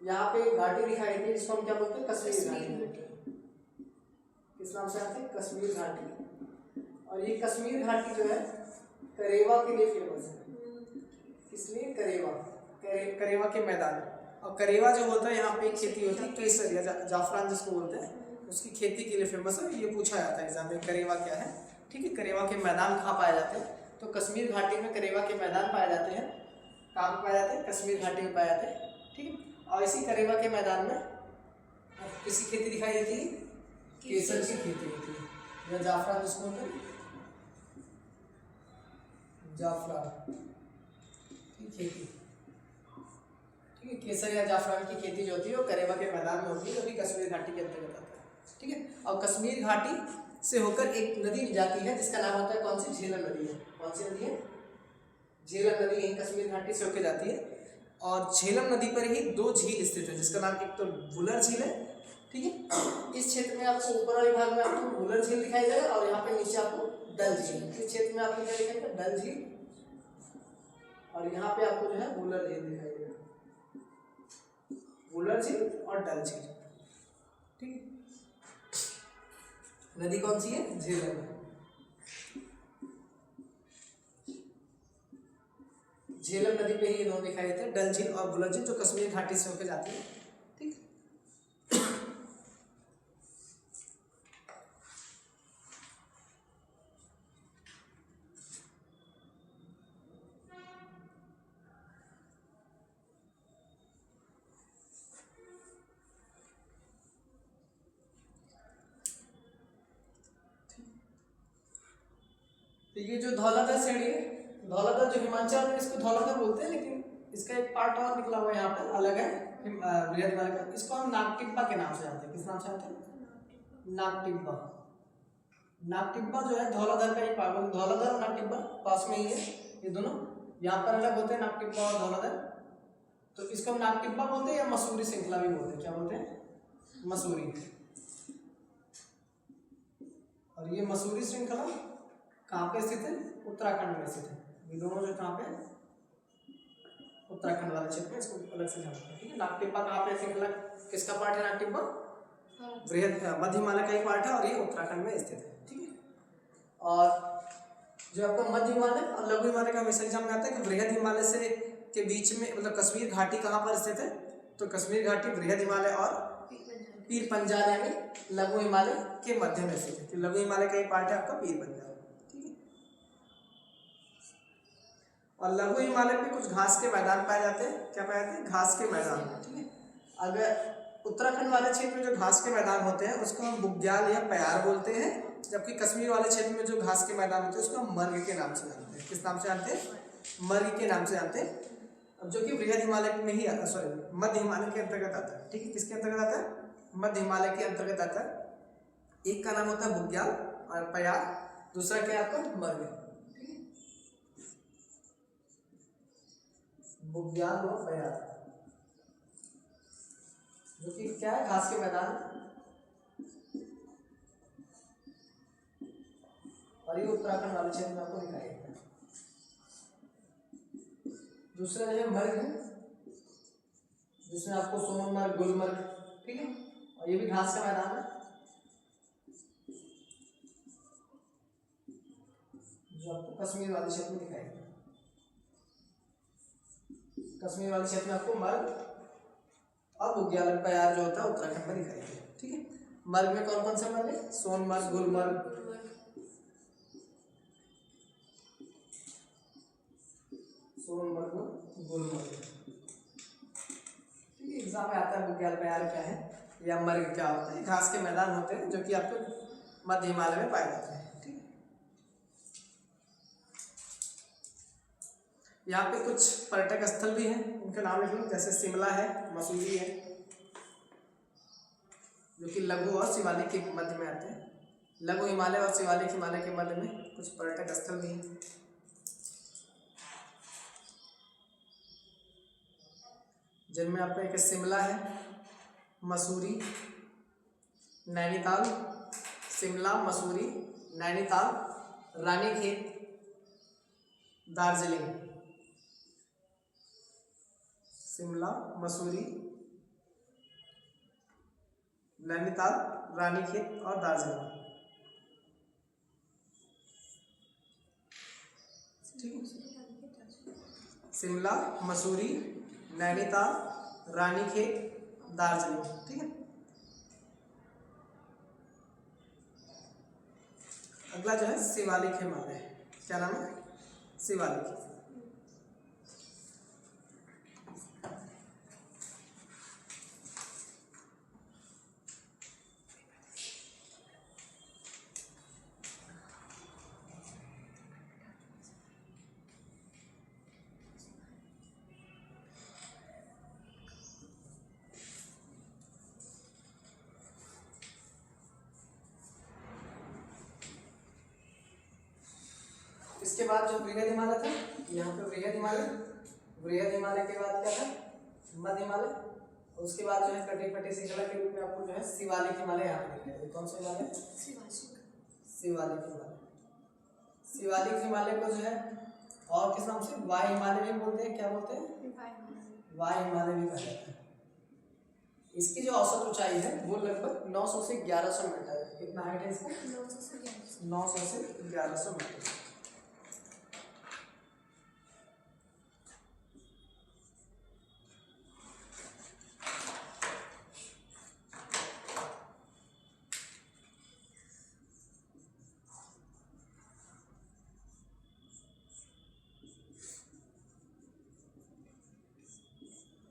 यहाँ पे घाटी दिखाई दी, इसको हम क्या बोलते हैं? कश्मीर घाटी। किस नाम से आती है? कश्मीर घाटी। और ये कश्मीर घाटी जो है करेवा के लिए फेमस है। इसलिए करेवा के मैदान। और करेवा जो होता है यहाँ पे एक खेती होती है केसर या जाफरान जिसको बोलते हैं, उसकी खेती के लिए फेमस है। ये पूछा जाता है एग्जाम में, करेवा क्या है। ठीक है, करेवा के मैदान कहाँ पाए जाते हैं? तो कश्मीर घाटी में करेवा के मैदान पाए जाते हैं। कहाँ पाए जाते हैं? कश्मीर घाटी में पाए जाते हैं। ठीक है, और इसी करेवा के मैदान में किसी खेती दिखाई देती है? केसर की खेती होती है, या जाफरान जिसको बोलते हैं, जाफरान की खेती। ठीक है, केसर या जाफरान की खेती जो होती है वो करेवा के मैदान में होती है, जो कि कश्मीर घाटी के अंतर्गत आता है। ठीक है, और कश्मीर घाटी से होकर एक नदी जाती है जिसका नाम होता है कौन सी? झेलम नदी है। कौन सी नदी है? झेलम नदी यही कश्मीर घाटी से होकर जाती है। और झेलम नदी पर ही दो झील स्थित है, जिसका नाम एक तो वुलर झील है। ठीक है, इस क्षेत्र में आपको ऊपर वाले भाग में आपको वुलर झील दिखाई देगा, और यहाँ पे नीचे आपको डल झील। इस क्षेत्र में आपको क्या दिखाई देगा? डल झील। और यहाँ पे आपको जो है वुलर झील दिखाई देगा, वुलर झील और डल झील। ठीक है, नदी कौन सी है? झेलम। झेलम नदी पे ही ये दोनों दिखाई देते हैं, डल झील और वुलर झील, जो कश्मीर घाटी से होकर जाती है। ठीक, तो ये जो धौलाधार श्रेणी है, धौलाधार जो हिमाचल में इसको धौलाधार बोलते हैं, लेकिन इसका एक पार्ट और निकला हुआ है यहाँ पर अलग है बृहद हिमालय का। इसको हम नागटिब्बा के नाम से जानते हैं। किस नाम से जानते हैं? नागटिब्बा। नागटिब्बा जो है धौलाधार का ही पार्ट, धौलाधार और नागटिब्बा पास में ही है, ये दोनों यहाँ पर अलग होते हैं, नागटिब्बा और धौलाधार। तो इसको हम नागटिब्बा बोलते हैं या मसूरी श्रृंखला भी बोलते हैं। क्या बोलते हैं? मसूरी। और ये मसूरी श्रृंखला कहाँ पे स्थित है? उत्तराखंड में स्थित है। ये दोनों जो कहाँ पे? उत्तराखंड वाले क्षेत्र में, इसको अलग से जानते हैं। ठीक है, नागटिब्बा कहाँ पे श्रृंखला किसका पार्ट है? नागटिब्बा बृहद मध्य हिमालय का ही पार्ट है और ये उत्तराखंड में स्थित है। ठीक है, और जो आपको मध्य हिमालय और लघु हिमालय का हमेशा समझ आता है कि बृहद हिमालय से के बीच में मतलब कश्मीर घाटी कहाँ पर स्थित है? तो कश्मीर घाटी बृहद हिमालय और पीर पंजाल यानी लघु हिमालय के मध्य में स्थित है। लघु हिमालय का एक पार्ट है आपका पीर पंजाल। ठीक है, और लघु हिमालय पे कुछ घास के मैदान पाए जाते हैं। क्या पाए जाते हैं? घास के मैदान। ठीक है, अगर उत्तराखंड वाले क्षेत्र में जो घास के मैदान होते हैं उसको हम बुग्याल या प्यार बोलते हैं, जबकि कश्मीर वाले क्षेत्र में जो घास के मैदान होते हैं उसको हम मर्ग के नाम से जानते हैं। किस नाम से जानते हैं? मर्ग के नाम से जानते हैं, जो कि बृहद हिमालय में ही आता, सॉरी मध्य हिमालय के अंतर्गत आता है। ठीक है, किसके अंतर्गत आता है? मध्य हिमालय के अंतर्गत आता है। एक का नाम होता है बुग्याल और प्यार, दूसरा क्या है आपका? मर्ग। बुग्याल और प्यार जो कि क्या है? घास के मैदान, और ये उत्तराखंड वाले क्षेत्र में आपको दिखाई देता है। दूसरा जो है मर्ग है, जिसमें आपको सोनमर्ग, गुलमर्ग, ठीक है, और ये भी घास का मैदान है, जो आपको कश्मीर वाले क्षेत्र में दिखाई देता है। कश्मीर वाले क्षेत्र में आपको मर्ग और बुग्याल प्यार जो होता है उत्तराखंड में दिखाई देता है। ठीक है, मर्ग में कौन कौन से मर्ग है? सोनमर्ग, गुलमर्ग, सोनमर्ग, गुलमर्ग। ठीक है, एग्जाम में आता है बुग्याल प्यार क्या है या मर्ग क्या होता है। घास के मैदान होते हैं जो कि आपको मध्य हिमालय में पाए जाते हैं। ठीक है, यहाँ पे कुछ पर्यटक स्थल भी हैं, उनके नाम लिख लो, जैसे शिमला है, मसूरी है, जो कि लघु और शिवालिक के मध्य में आते हैं। लघु हिमालय और शिवालिक हिमालय के मध्य में कुछ पर्यटक स्थल भी हैं, जिनमें आपका एक शिमला है, मसूरी, नैनीताल, शिमला, मसूरी, नैनीताल, रानीखेत, दार्जिलिंग। शिमला, मसूरी, नैनीताल, रानीखेत और दार्जिलिंग। ठीक है, शिमला, मसूरी, नैनीताल, रानीखेत, दार्जिलिंग। ठीक है, अगला जो है शिवालिक हिमालय। क्या नाम है? शिवालिक। इसके बाद जो बृहद हिमालय था, यहाँ पे बृहद हिमालय, बृहद हिमालय के बाद क्या था? मध्य हिमालय, उसके बाद जो है कटी कटी श्रृंखला के रूप में आपको जो है शिवालिक हिमालय यहाँ पे दिखाई। कौन सा हिमालय? शिवालिक हिमालय। शिवालिक हिमालय को जो है और किस नाम से? वाय हिमालय भी बोलते हैं। क्या बोलते हैं? वाय हिमालय भी कहा जाता है। इसकी जो औसत ऊंचाई है वो लगभग 900 से 1100 मीटर है। कितना हाइट है इसका? 900 से 1100 मीटर।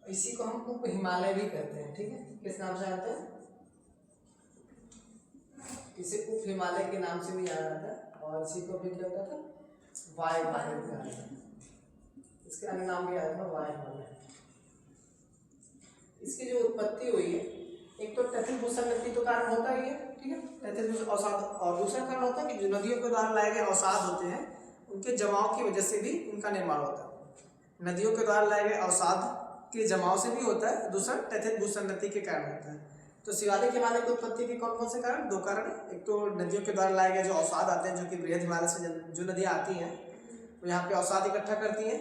इसी को हम उप हिमालय भी कहते हैं। ठीक है, किस नाम से जानते हैं? इसे उप हिमालय के नाम से भी जाना जाता है, और इसी को भी क्या होता था? वायु हिमालय, इसके अन्य नाम भी आया था वायु हिमालय। इसकी जो उत्पत्ति हुई है, एक तो टैथिस भूसंगति तो कारण होता ही है, ठीक है, टैथिस अवसाद, और दूसरा कारण होता है कि जो नदियों के द्वारा लाए गए अवसाद होते हैं उनके जमाव की वजह से भी उनका निर्माण होता है। नदियों के द्वारा लाए गए अवसाद के जमाव से भी होता है, दूसरा टैथिस भूसंगति के कारण होता है। तो शिवालिक हिमालय की उत्पत्ति के कौन कौन से कारण? 2 कारण। एक तो नदियों के द्वारा लाए गए जो अवसाद आते हैं, जो कि बृहद हिमालय से जो नदियाँ आती हैं वो यहाँ पे अवसाद इकट्ठा करती हैं,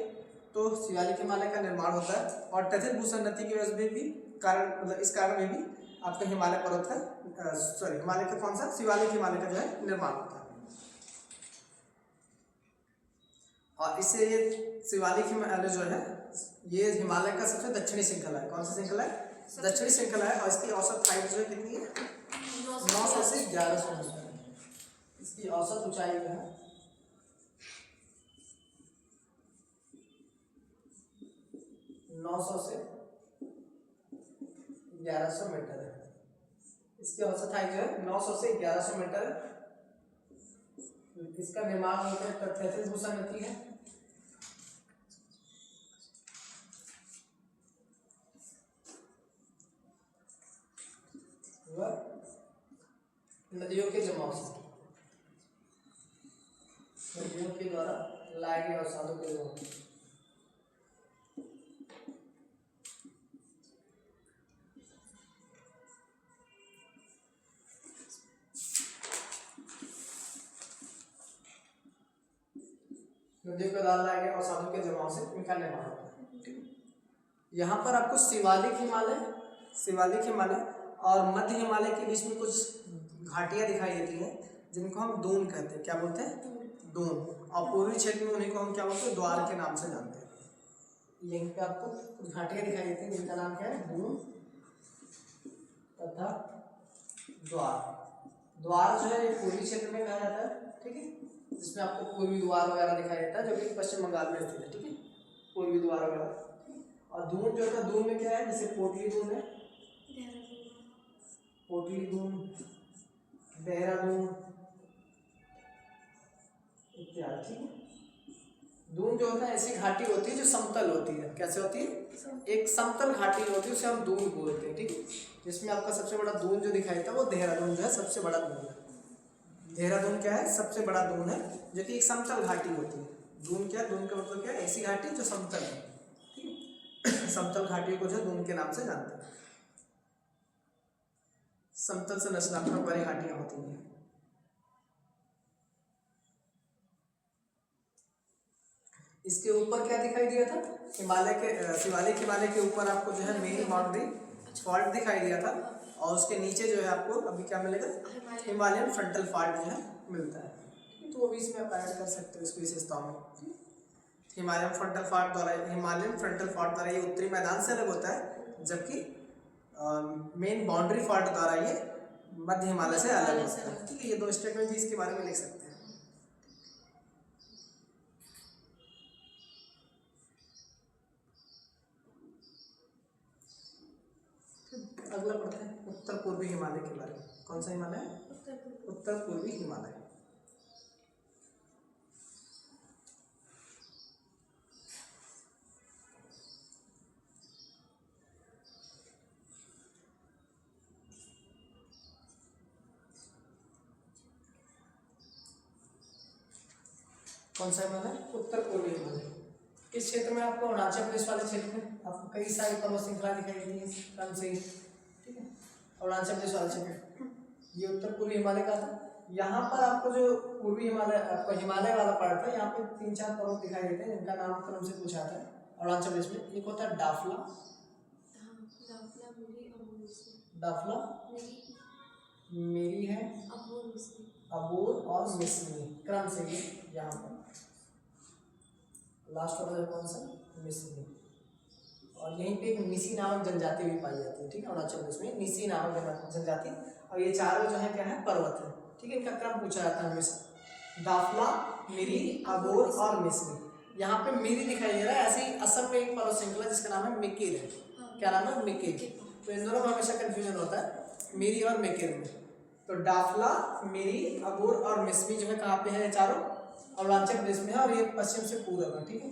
तो शिवालिक हिमालय का निर्माण होता है। और टैथिस भूसंगति की वजह से भी कारण, मतलब इस कारण में भी आपका हिमालय पर्वत का सॉरी हिमालय का कौन सा शिवालिक हिमालय का जो है निर्माण होता है। और इससे ये शिवालिक हिमालय जो है ये हिमालय का सबसे दक्षिणी श्रृंखला है। कौन सा श्रृंखला है? दक्षिणी श्रृंखला है। और इसकी औसत हाइट जो है कितनी है? 900 से 1100 मीटर। इसकी औसत ऊंचाई जो है 900 से 1100 मीटर है। इसकी औसत हाइट जो है 900 से 1100 मीटर है। इसका निर्माण होता है टैथिस भूसंगति है। नदियों के जमाव से, नदियों के द्वारा लाए गए अवसादों के जमाव। नदियों के द्वारा लाए गए अवसादों के जमाव से इनका निर्माण होता है, ठीक है। यहाँ पर आपको शिवालिक हिमालय और मध्य हिमालय के बीच में कुछ घाटियां दिखाई देती हैं जिनको हम दून कहते हैं। क्या बोलते हैं? दून। और पूर्वी क्षेत्र में उन्हीं को हम क्या बोलते हैं? द्वार के नाम से जानते हैं। यहीं पे आपको कुछ घाटियां दिखाई देती हैं जिनका नाम क्या है? दून तथा द्वार। द्वार जो है ये पूर्वी क्षेत्र में कहा जाता है, ठीक है, जिसमें आपको पूर्वी द्वार वगैरह दिखाई देता है जो कि पश्चिम बंगाल में स्थित है, ठीक है, पूर्वी द्वार वगैरह। और दून जो है, दून में क्या है? जैसे पोटली दून है, पोटली दून, देहरादून इत्यादि, ठीक है। दून जो होता है ऐसी घाटी होती है जो समतल होती है। कैसे होती है? एक समतल घाटी होती है, उसे हम दून बोलते हैं, ठीक है। जिसमें आपका सबसे बड़ा दून जो दिखाई देता है वो देहरादून जो है सबसे बड़ा दून है। देहरादून क्या है? सबसे बड़ा दून है जो कि एक समतल घाटी होती है। दून क्या? दून का मतलब क्या है? ऐसी घाटी जो समतल है, ठीक है। समतल घाटियों को जो दून के नाम से जानते हैं। समतल से संरचनात्मक वाली घाटियां होती हैं। इसके ऊपर क्या दिखाई दिया था? हिमालय के शिवालिक हिमालय के ऊपर आपको जो है मेन बाउंड्री फॉल्ट दिखाई दिया था, और उसके नीचे जो है आपको अभी क्या मिलेगा? हिमालयन फ्रंटल फॉल्ट जो है मिलता है। तो वो भी इसमें आप ऐड कर सकते हो इसकी विशेषताओं में। हिमालयन फ्रंटल फॉल्ट द्वारा ये उत्तरी मैदान से अलग होता है, जबकि मेन बाउंड्री फॉल्ट द्वारा ये मध्य हिमालय से अलग होता है, ठीक है। ये 2 स्टेटमेंट भी इसके बारे में लिख सकते हैं। अगला पढ़ते हैं उत्तर पूर्वी हिमालय के बारे में। कौन सा हिमालय? उत्तर पूर्वी हिमालय। कौन सा हिमालय? उत्तर पूर्वी हिमालय। इस क्षेत्र में आपको अरुणाचल प्रदेश वाले क्षेत्र में आपको कई सारी पर्वत श्रृंखला दिखाई देती है क्रम से, ठीक है। अरुणाचल प्रदेश वाले क्षेत्र ये उत्तर पूर्वी हिमालय का था। यहाँ पर आपको जो पूर्वी हिमालय, आपको हिमालय वाला पार्ट है, यहाँ पे 3-4 पर्वत दिखाई देते हैं जिनका नाम क्रम से पूछा जाता है अरुणाचल प्रदेश में। एक होता है डाफला, मेरी है, अबोर और मिसमी, क्रम से ये यहाँ पर लास्ट वाला है कौन सा? मिसमी। और यहीं पे एक निसी नामक जनजाति भी पाई जाती है, ठीक है। अरुणाचल प्रदेश में निसी नामक जनजाति, और ये चारों जो है क्या है? पर्वत है, ठीक है। इनका क्रम पूछा जाता है हमेशा। दाफला, मिरी, अबोर और मिसमी। यहाँ पे मिरी दिखाई दे रहा है। ऐसे ही असम में एक पर्वत श्रृंखला जिसका नाम है मिकिर है। क्या नाम है? मिकिर। तो इन दोनों में हमेशा कंफ्यूजन होता है मिरी और मिकिर में। तो डाफला, मिरी, अबोर और मिसमी जो है कहाँ पे है? चारों अरुणाचल प्रदेश में है और ये पश्चिम से पूरब है, ठीक है।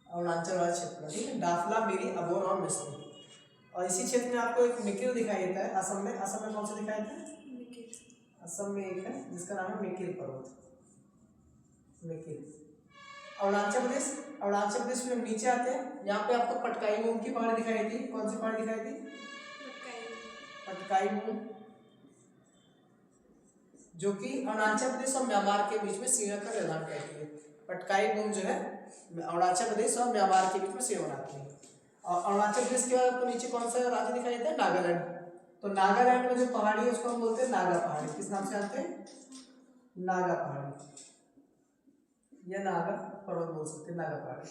अरुणाचल वाला क्षेत्र में, ठीक है। डाफला, मिरी, अबोर और मिसमी। और इसी क्षेत्र में आपको एक मिकिर दिखाई देता है असम में। असम में कौन सा दिखाई देता है? असम में एक है जिसका नाम है मिकिर पर्वत, मिकिर। अरुणाचल प्रदेश, अरुणाचल प्रदेश में नीचे आते हैं, यहाँ पे आपको पटकाई मूंग की पहाड़ी दिखाई देती है। कौन सी पहाड़ी दिखाई दी? पटकाई मूंग, जो कि अरुणाचल प्रदेश और म्यांमार के बीच में सीमा का निर्धारण करती है। पटकाई मूंग जो है अरुणाचल प्रदेश और म्यांमार के बीच में सीमा बनाती है। और अरुणाचल प्रदेश के बाद आपको नीचे कौन सा राज्य दिखाई देता है? नागालैंड। तो नागालैंड में जो पहाड़ी है उसको हम बोलते हैं नागा पहाड़ी। किस नाम से जानते हैं? नागा पहाड़ी या नागा पर्वत बोल सकते हैं, नागा पहाड़ी।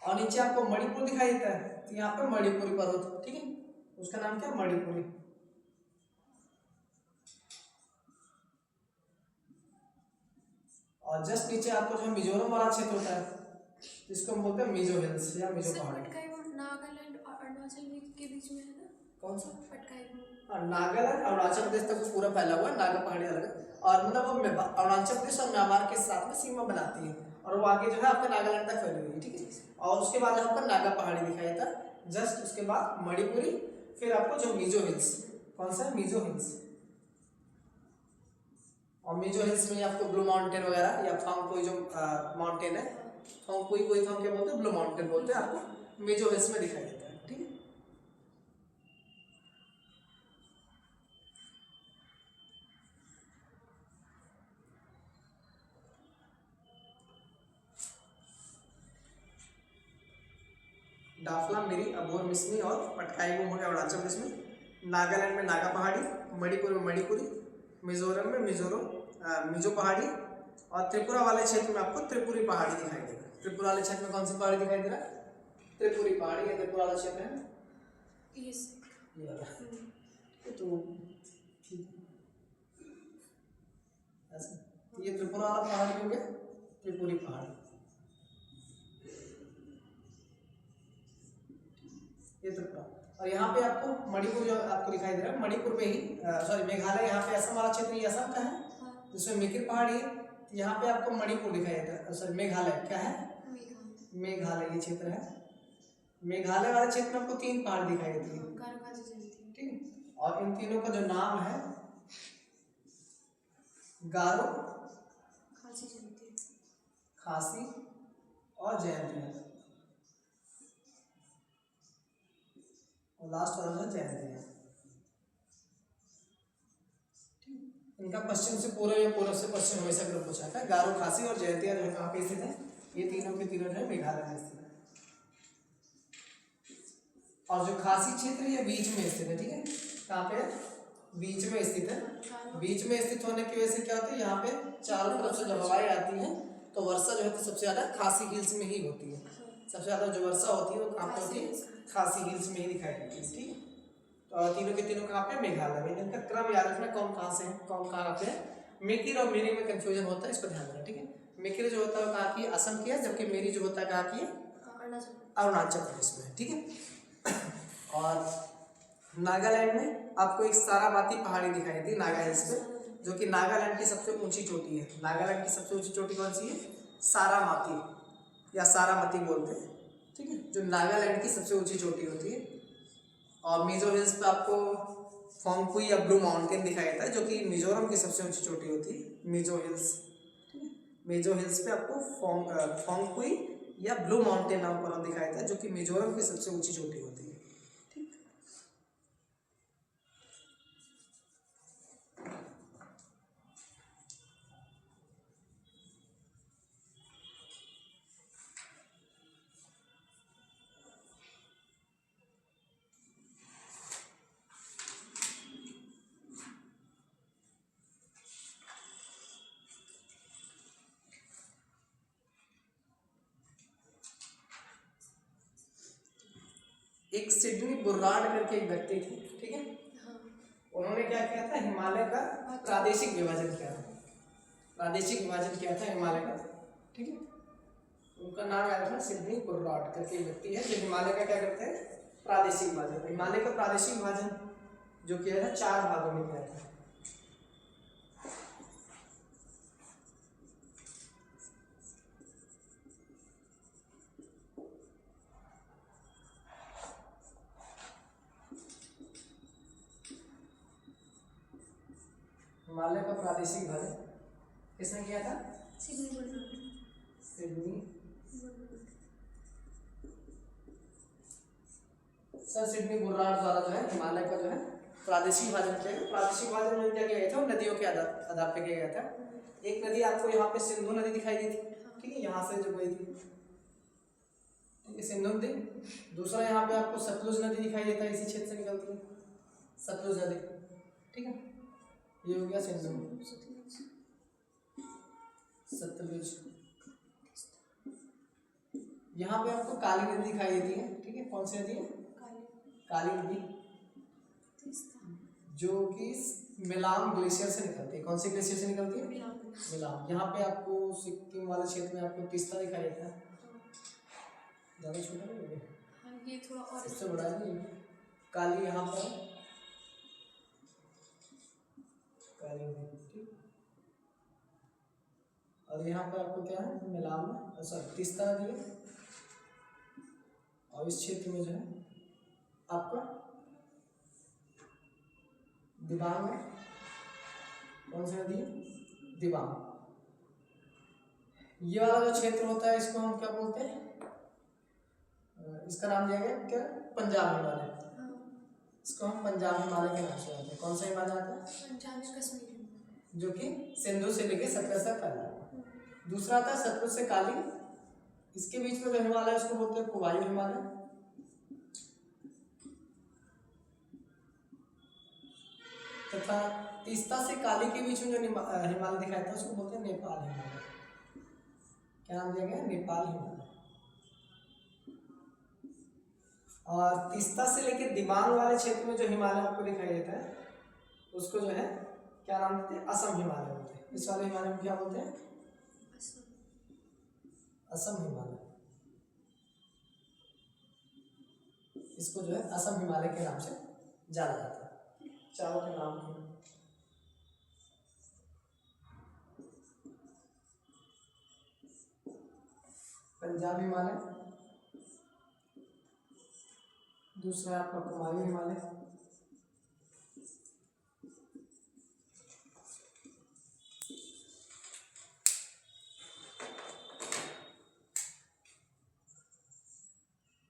और नीचे आपको मणिपुर दिखाई देता है, तो यहाँ पे मणिपुरी पर्वत, ठीक है, उसका नाम क्या है? मणिपुरी। और जस्ट नीचे आपको जो मिजोरम वाला क्षेत्र होता है जिसको हम बोलते हैं मिजो हिल्स या मिजो पहाड़ी। नागालैंड और अरुणाचल के बीच में है ना? कौन सा? पटकाई। नागालैंड अरुणाचल प्रदेश तक पूरा फैला हुआ है, नागा पहाड़ी अलग है। और मतलब वो अरुणाचल प्रदेश और म्यांमार के साथ में सीमा बनाती है, और वो आगे जो है आपका नागालैंड तक फैली हुई है, ठीक है। और उसके बाद आपका नागा पहाड़ी दिखाई देता है, जस्ट उसके बाद मणिपुरी, फिर आपको जो मिजो हिल्स। कौन सा है? मिजो हिल्स। और मिजो हिल्स में आपको ब्लू माउंटेन वगैरह या थांगपोई जो माउंटेन है, थांगपोई कोई थांग क्या बोलते हैं? ब्लू माउंटेन बोलते हैं, आपको मिजो हिल्स में दिखाई देता है, ठीक है। डाफला, मिरी, अबोर, मिसमी और पटकाई मूंग हो गया अरुणाचल प्रदेश में। नागालैंड में नागा पहाड़ी, मणिपुर में मणिपुरी, मिजोरम में मिजो पहाड़ी, और त्रिपुरा वाले क्षेत्र में आपको त्रिपुरी पहाड़ी दिखाई देगा। त्रिपुरा वाले क्षेत्र में कौन सी पहाड़ी दिखाई दे रहा है? त्रिपुरी पहाड़ी है त्रिपुरा वाला क्षेत्र है, ये वाला। तो ये त्रिपुरा वाला पहाड़ी हो गया, त्रिपुरी पहाड़ी, ये त्रिपुरा। और यहाँ पे आपको मणिपुर जो आपको दिखाई दे रहा है, मणिपुर में ही सॉरी मेघालय, यहाँ पे असम वाला क्षेत्र ये असम का है, जिसमें मिकिर पहाड़ी है। यहाँ पे आपको मणिपुर दिखाई देता है, सॉरी मेघालय क्या है? मेघालय ये क्षेत्र है। मेघालय वाले क्षेत्र में आपको 3 पहाड़ दिखाई देती है, ठीक है। और इन तीनों का जो नाम है गारो, खासी और जयंतिया, और लास्ट वाला है जयंतिया। इनका पश्चिम से पूर्व या पूर्व से पश्चिम हमेशा ग्रुप पूछा था। गारो, खासी और जयंतिया जो है कहाँ पे स्थित है? ये तीनों के तीनों जो है मेघालय में स्थित है। और जो खासी क्षेत्र ये बीच में स्थित है, ठीक है। कहाँ पे? बीच में स्थित है। बीच में स्थित होने की वजह से क्या होता है, यहाँ पे चारों तरफ से जब हवाएं आती हैं तो वर्षा जो है तो सबसे ज्यादा खासी हिल्स में ही होती है। सबसे ज्यादा जो वर्षा होती है वो कहाँ पे होती है? खासी हिल्स में ही दिखाई देती है, ठीक है। तो तीनों के तीनों कहाँ पे? मेघालय में। इनका क्रम याद रखना, कौन कहाँ से है, कौन कहाँ पे है। मिकिर और मेरी में कंफ्यूजन होता है, इसको ध्यान रखना, ठीक है। मिकिर जो होता है वो कहाँ की? असम की है, जबकि मेरी जो होता है कहाँ की है? अरुणाचल प्रदेश में, ठीक है। और नागालैंड में आपको एक सारामाती पहाड़ी दिखाई देती है नागा हिल्स पे, जो कि नागालैंड की सबसे ऊंची चोटी है। नागालैंड की सबसे ऊंची चोटी कौन सी है? सारामाती या सारामती बोलते हैं, ठीक है, जो नागालैंड की सबसे ऊंची चोटी होती है। और मिजो हिल्स पे आपको फोंगपुई या ब्लू माउंटेन दिखाई देता है, जो कि मिजोरम की सबसे ऊंची चोटी होती है, मिजो हिल्स, ठीक है। मिजो हिल्स पे आपको फोंगपुई या ब्लू माउंटेन नाम पर्वत दिखाई देता है, जो कि मिजोरम की सबसे ऊंची चोटी होती है। एक सिडनी बुर्राड करके एक व्यक्ति थे, ठीक है। उन्होंने क्या किया था? हिमालय का प्रादेशिक विभाजन किया था। प्रादेशिक विभाजन किया था हिमालय का, ठीक है। उनका नाम याद रखना, सिडनी बुर्राड करके एक व्यक्ति है जो हिमालय का क्या करते हैं? प्रादेशिक विभाजन। हिमालय का प्रादेशिक विभाजन जो किया था 4 भागों में किया था। प्रादेशिक विभाजन किसने किया था? Sidney Bernard. Sidney sir Sidney Burrard द्वारा जो है हिमालय का जो है प्रादेशिक विभाजन किया गया। प्रादेशिक विभाजन में क्या किया गया था? नदियों के आधार पे किया गया था। एक नदी आपको यहाँ पे सिंधु नदी दिखाई दी थी, ठीक है, यहाँ से जो गई थी, ठीक है, सिंधु नदी। दूसरा यहाँ पे आपको सतलुज नदी दिखाई देता है, इसी क्षेत्र से निकलती है सतलुज नदी, ठीक है, ये हो गया सिंधु सतलुज। यहाँ पे आपको काली नदी दिखाई देती है, ठीक है, कौन सी नदी है? काली नदी, जो कि मिलाम ग्लेशियर से निकलती है। कौन से ग्लेशियर से निकलती है? मिलाम। यहाँ पे आपको सिक्किम वाले क्षेत्र में आपको तीस्ता दिखाई देता है, ज़्यादा छोटा नहीं है, ये थोड़ा और इससे बड़ा नहीं। काली यहाँ पर काली नदी, ठीक, और यहाँ पे आपको क्या है? मिलाम में सॉरी तीस्ता नदी है। और इस क्षेत्र में जो है आपका दिबांग है। कौन सी नदी है? दिबांग। ये वाला जो क्षेत्र होता है इसको हम क्या बोलते हैं? इसका नाम दिया गया क्या? पंजाब हिमालय। इसको हम पंजाब हिमालय के नाम से जानते हैं। कौन सा हिमालय आता है? पंजाब कश्मीर, जो कि सिंधु से लेके सतलज तक फैला है। दूसरा आता है सतलुज से काली, इसके बीच में जो हिमालय है उसको बोलते हैं कुवायु हिमालय। तथा तीस्ता से काली के बीच में जो हिमालय दिखाया था उसको बोलते हैं नेपाल हिमालय। क्या नाम दिया गया? नेपाल हिमालय। और तीस्ता से लेकर दिबांग वाले क्षेत्र में जो हिमालय आपको दिखाई देता है उसको जो है क्या नाम देते हैं? असम हिमालय बोलते हैं। इस वाले हिमालय को क्या बोलते हैं? असम हिमालय। इसको जो है असम हिमालय के नाम से जाना जाता है। चारों के नाम हैं। पंजाब हिमालय, दूसरा आपका कुमायूं हिमालय,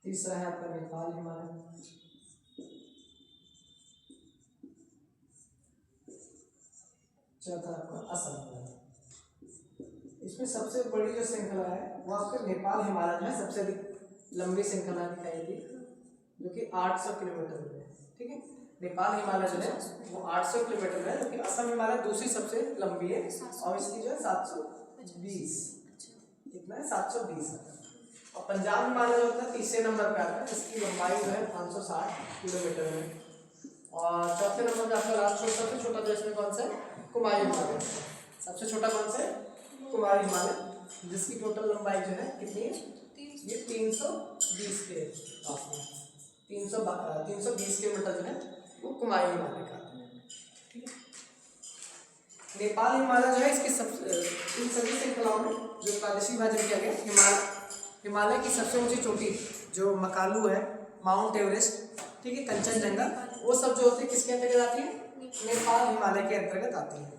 तीसरा है आपका नेपाल हिमालय, चौथा आपका असम हिमालय। इसमें सबसे बड़ी जो श्रृंखला है वो आपके नेपाल हिमालय जो है सबसे अधिक लंबी श्रृंखला दिखाई दी, जो कि 800 किलोमीटर में है, ठीक है। नेपाल हिमालय जो है वो 800 किलोमीटर में है, जबकि असम हिमालय दूसरी सबसे लंबी है और इसकी जो है 720, कितना है? 720 है। और पंजाब हिमालय जो होता है तीसरे नंबर पे आता है, इसकी लंबाई जो है 560 किलोमीटर है। और चौथे नंबर पे आपका लास्ट सबसे छोटा जो इसमें कौन सा है? कुमायूं हिमालय। सबसे छोटा कौन सा है? कुमायूं हिमालय, जिसकी टोटल लंबाई जो है कितनी है? ये 320 के आसपास, 320 किलोमीटर जो है वो कुमायूं हिमालय का आता है, ठीक है। नेपाल हिमालय जो है इसकी इन सभी श्रृंखलाओं में जो प्रादेशिक विभाजन किया गया, हिमालय की सबसे ऊंची चोटी जो मकालू है, माउंट एवरेस्ट, ठीक है, कंचनजंगा, वो सब जो होती है किसके अंतर्गत आती है? नेपाल हिमालय के अंतर्गत आती है।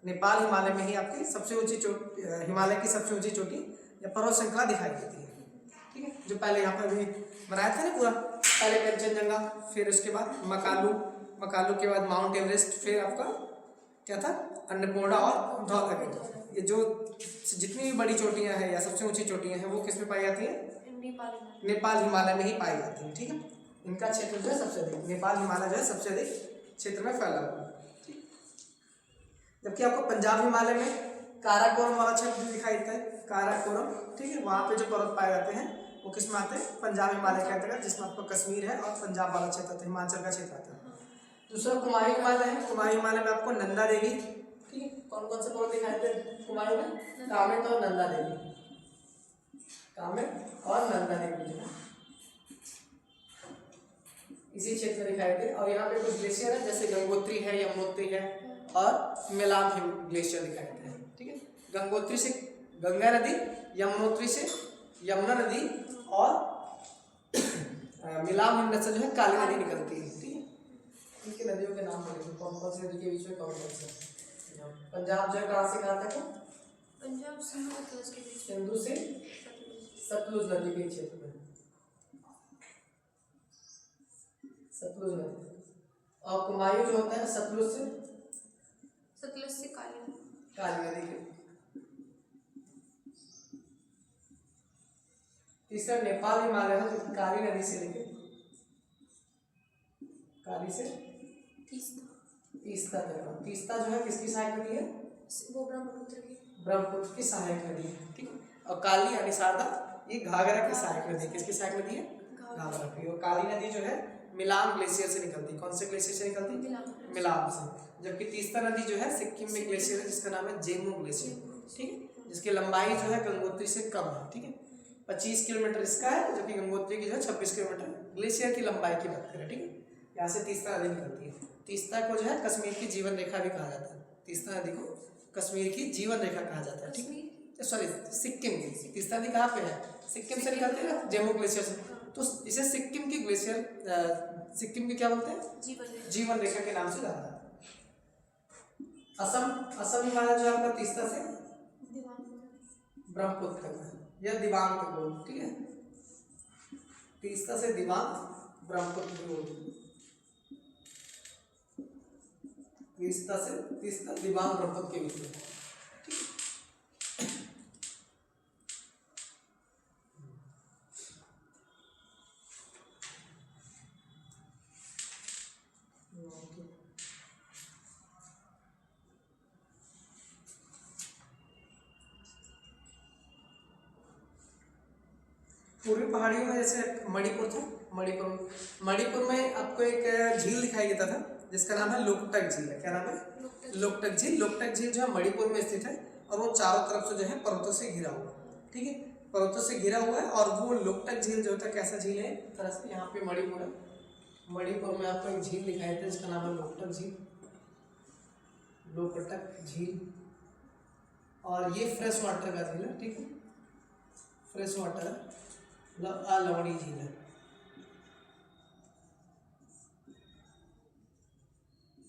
नेपाल हिमालय में ही आपकी सबसे ऊंची चोटी, हिमालय की सबसे ऊंची चोटी या पर्वत श्रृंखला दिखाई देती है, ठीक है। जो पहले यहाँ पर भी बनाया था ना पूरा, पहले कंचनजंगा, फिर उसके बाद मकालू के बाद माउंट एवरेस्ट, फिर आपका क्या था? अन्नपूर्णा और धौलागिरी। ये जो जितनी भी बड़ी चोटियाँ हैं या सबसे ऊंची चोटियाँ हैं वो किस में पाई जाती हैं? नेपाल हिमालय में ही पाई जाती है, ठीक है। इनका क्षेत्र जो है सबसे अधिक, नेपाल हिमालय जो है सबसे अधिक क्षेत्र में फैला हुआ है, ठीक। जबकि आपको पंजाब हिमालय में काराकोरम वाला क्षेत्र दिखाई देता है, काराकोरम, ठीक है। वहाँ पे जो पर्वत पाए जाते हैं वो किस में आते हैं? पंजाब हिमालय के अंतर्गत, जिसमें आपको कश्मीर है और पंजाब वाला क्षेत्र आता है, हिमाचल का क्षेत्र आता है। दूसरा कुमायूं हिमालय है। कुमायूं हिमालय में आपको नंदा देवी, ठीक है। कौन कौन से पर्वत दिखाई देते हैं कुमायूं में? कामेट और नंदा देवी, कामेट और नंदा देवी जो है इसी क्षेत्र में दिखाई देते हैं। और यहाँ पे कुछ ग्लेशियर है, जैसे गंगोत्री है, यमुनोत्री है और मिलाम ग्लेशियर दिखाई देते हैं, ठीक है। गंगोत्री से गंगा नदी, यमुनोत्री से यमुना नदी और मिलाम हिमनद से जो है काली नदी निकलती है, ठीक है। इनके नदियों के नाम बोलेंगे, कौन कौन सी नदी के बीच में कौन कौन सा पंजाब जो है कहाँ से कहाँ तक है? पंजाब सिंधु सतलज के बीच में। सिंधु से सतलुज नदी के क्षेत्र में, सतलुज नदी। और कुमायूं जो होता है सतलुज से काली काली नदी के। तीसरा नेपाल हिमालय है जो कि काली नदी से लेके काली से तीस्ता तक। तीस्ता जो है किसकी सहायक नदी है? वो ब्रह्मपुत्र की सहायक नदी है, ठीक है। और काली यानी शारदा ये घाघरा की सहायक नदी। किसकी सहायक नदी है? घाघरा की। और काली नदी जो है मिलान ग्लेशियर से निकलती। कौन से ग्लेशियर से निकलती? मिलान से। जबकि तीस्ता नदी जो है सिक्किम में ग्लेशियर है जिसका नाम है जेमू ग्लेशियर, ठीक है, जिसकी लंबाई जो है गंगोत्री से कम है, ठीक है। 25 किलोमीटर इसका है जबकि गंगोत्री की जो है 26 किलोमीटर ग्लेशियर की लंबाई की बात करें, ठीक है। यहाँ से तीस्ता नदी निकलती है। तीस्ता को जो है कश्मीर की जीवन रेखा भी कहा जाता है। तीस्ता नदी को कश्मीर की जीवन रेखा कहा जाता है, ठीक है। सॉरी, सिक्किम की। तीस्ता नदी कहाँ पे है? सिक्किम से निकलती है ना, जेमू ग्लेशियर से। तो इसे सिक्किम की ग्लेशियर, सिक्किम की क्या बोलते हैं? जीवन रेखा के नाम से जाना जाता है। असम हिमालय जो है आपका तीस्ता से ब्रह्मपुत्र तक है, यह दिबांग तक बोल, ठीक है। तीस्ता से दिबांग ब्रह्मपुत्र बोल, तीस्ता दिबांग ब्रह्मपुत्र के बीच में। पूर्वी पहाड़ियों में जैसे मणिपुर था, मणिपुर में आपको एक झील दिखाई देता था जिसका नाम है लोकटक झील है। क्या नाम है? लोकटक झील। लोकटक झील जो है मणिपुर में स्थित है और वो चारों तरफ से जो है पर्वतों से घिरा हुआ है, ठीक है, पर्वतों से घिरा हुआ है। और वो लोकटक झील जो होता है कैसा झील है? तरह से यहाँ पे मणिपुर है, मणिपुर में आपको एक झील दिखाई देता है जिसका नाम है लोकटक झील, लोकटक झील। और ये फ्रेश वाटर का झील है, ठीक है, फ्रेश वाटर है, लवणी झील है।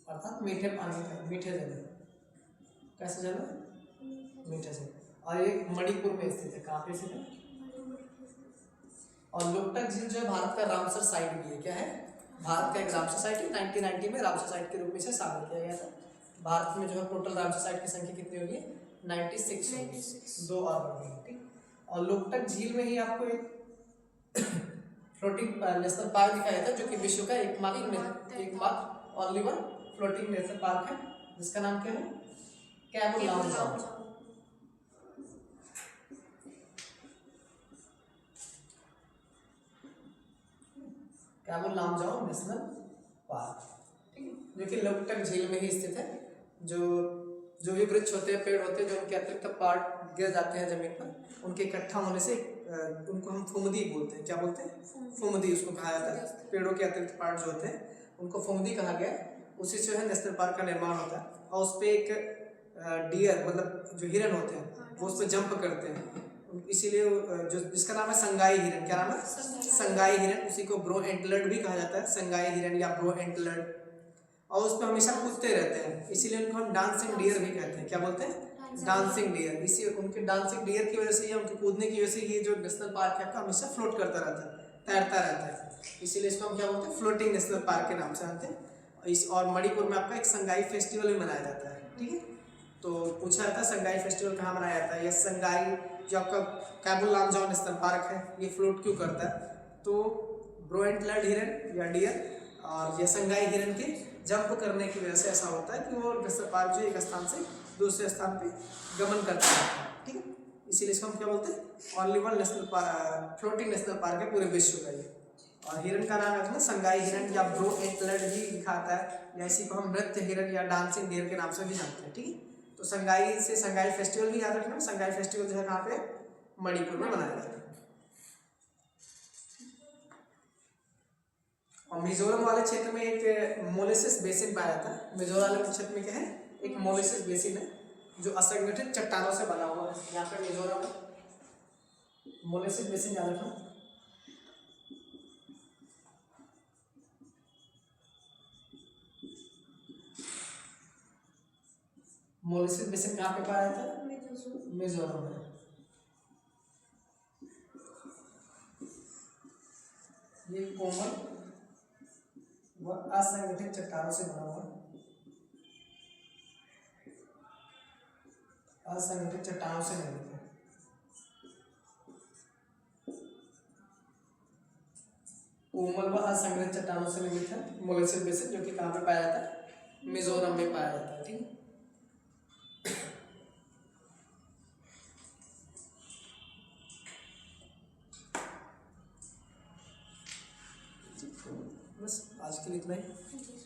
अर्थात मीठे पानी का, मीठे जगह। कैसे जगह? मीठे जगह। और ये मणिपुर में स्थित है। कहाँ पे स्थित है? और लोकटक झील जो है भारत का रामसर साइट भी है। क्या है? भारत का एक रामसर साइट है। 1990 में रामसर साइट के रूप में इसे शामिल किया गया था। भारत में जो है टोटल रामसर साइट की संख्या कितनी होगी? 96 होगी, 2 और बढ़ गई, ठीक। और लोकटक झील में ही आपको एक फ्लोटिंग नेशनल पार्क दिखाया था जो कि विश्व का एकमात्र only one floating national park है जिसका नाम क्या है? Camus Lamjao. Camus Lamjao national park, ठीक है, जो कि लोकटक झील में ही स्थित है। जो भी वृक्ष होते हैं, पेड़ होते हैं, जो उनके अतिरिक्त पार्ट गिर जाते हैं जमीन पर, उनके इकट्ठा होने से उनको हम फुमदी बोलते हैं। क्या बोलते हैं? फुमदी उसको कहा जाता है। पेड़ों के अतिरिक्त पार्ट जो होते हैं उनको फुमदी कहा गया। उसी से है नेशनल पार्क का निर्माण होता है। और उस पर एक डियर मतलब जो हिरन होते हैं वो उस पर जंप करते हैं, इसीलिए जो जिसका नाम है संगाई हिरन। क्या नाम है? संगाई हिरन। उसी को ब्रो एंटलर्ड भी कहा जाता है, संगाई हिरन या ब्रो एंटलर्ड। और उस पर हमेशा कूदते रहते हैं, इसीलिए उनको हम डांसिंग डियर भी कहते हैं। क्या बोलते हैं? Dancing dear. इसी उनके डांसिंग डियर की वजह से या उनके कूदने की वजह से ये जो नेशनल पार्क है आपका हमेशा फ्लोट करता रहता है, तैरता रहता है, इसीलिए इसको हम क्या बोलते हैं? फ्लोटिंग नेशनल पार्क के नाम से जानते हैं। और मणिपुर में आपका एक संगाई फेस्टिवल भी मनाया जाता है, ठीक है। तो पूछा जाता है संगाई फेस्टिवल कहाँ मनाया जाता है? यह संगाई जो आपका कैमू लामजाओ नेशनल पार्क है ये फ्लोट क्यों करता है? तो ब्रो एंटलर्ड हिरन या डियर और ये संगाई हिरन के जंप करने की वजह से ऐसा होता है कि वो नेशनल पार्क जो एक स्थान से दूसरे स्थान पे गमन करता है, ठीक है। इसीलिए इसको हम क्या बोलते हैं? Only one national park, floating national park है पूरे विश्व का ये। और हिरन का नाम है ना संगाई हिरन या ब्रो एंटलर्ड भी दिखाता है, या इसी को हम नृत्य हिरन या डांसिंग डियर के नाम से भी जानते हैं, ठीक है। तो संगाई से संगाई फेस्टिवल भी याद रखना। संगाई फेस्टिवल जो है कहाँ पे? मणिपुर में मनाया जाता है। और मिजोरम वाले क्षेत्र में एक मोलेसिस बेसिन पाया जाता है। मिजोरम वाले क्षेत्र में क्या है? एक मोलेसिस बेसिन है जो असंगठित चट्टानों से बना हुआ है। यहाँ पे मिजोरम में मोलेसिस बेसिन याद रखना। मोलिसिस बेसिन कहाँ पे पाया जाता है? मिजोरम। मिजोरम में। ये कोमल व असंगठित चट्टानों से बना हुआ, असंगठित चट्टानों से निर्मित है। कोमल व असंगठित चट्टानों से निर्मित है मोलिसिस बेसिन, जो कि कहाँ पे पाया जाता है? मिजोरम में पाया जाता है। ठीक है, बस आज के लिए इतना ही। जी।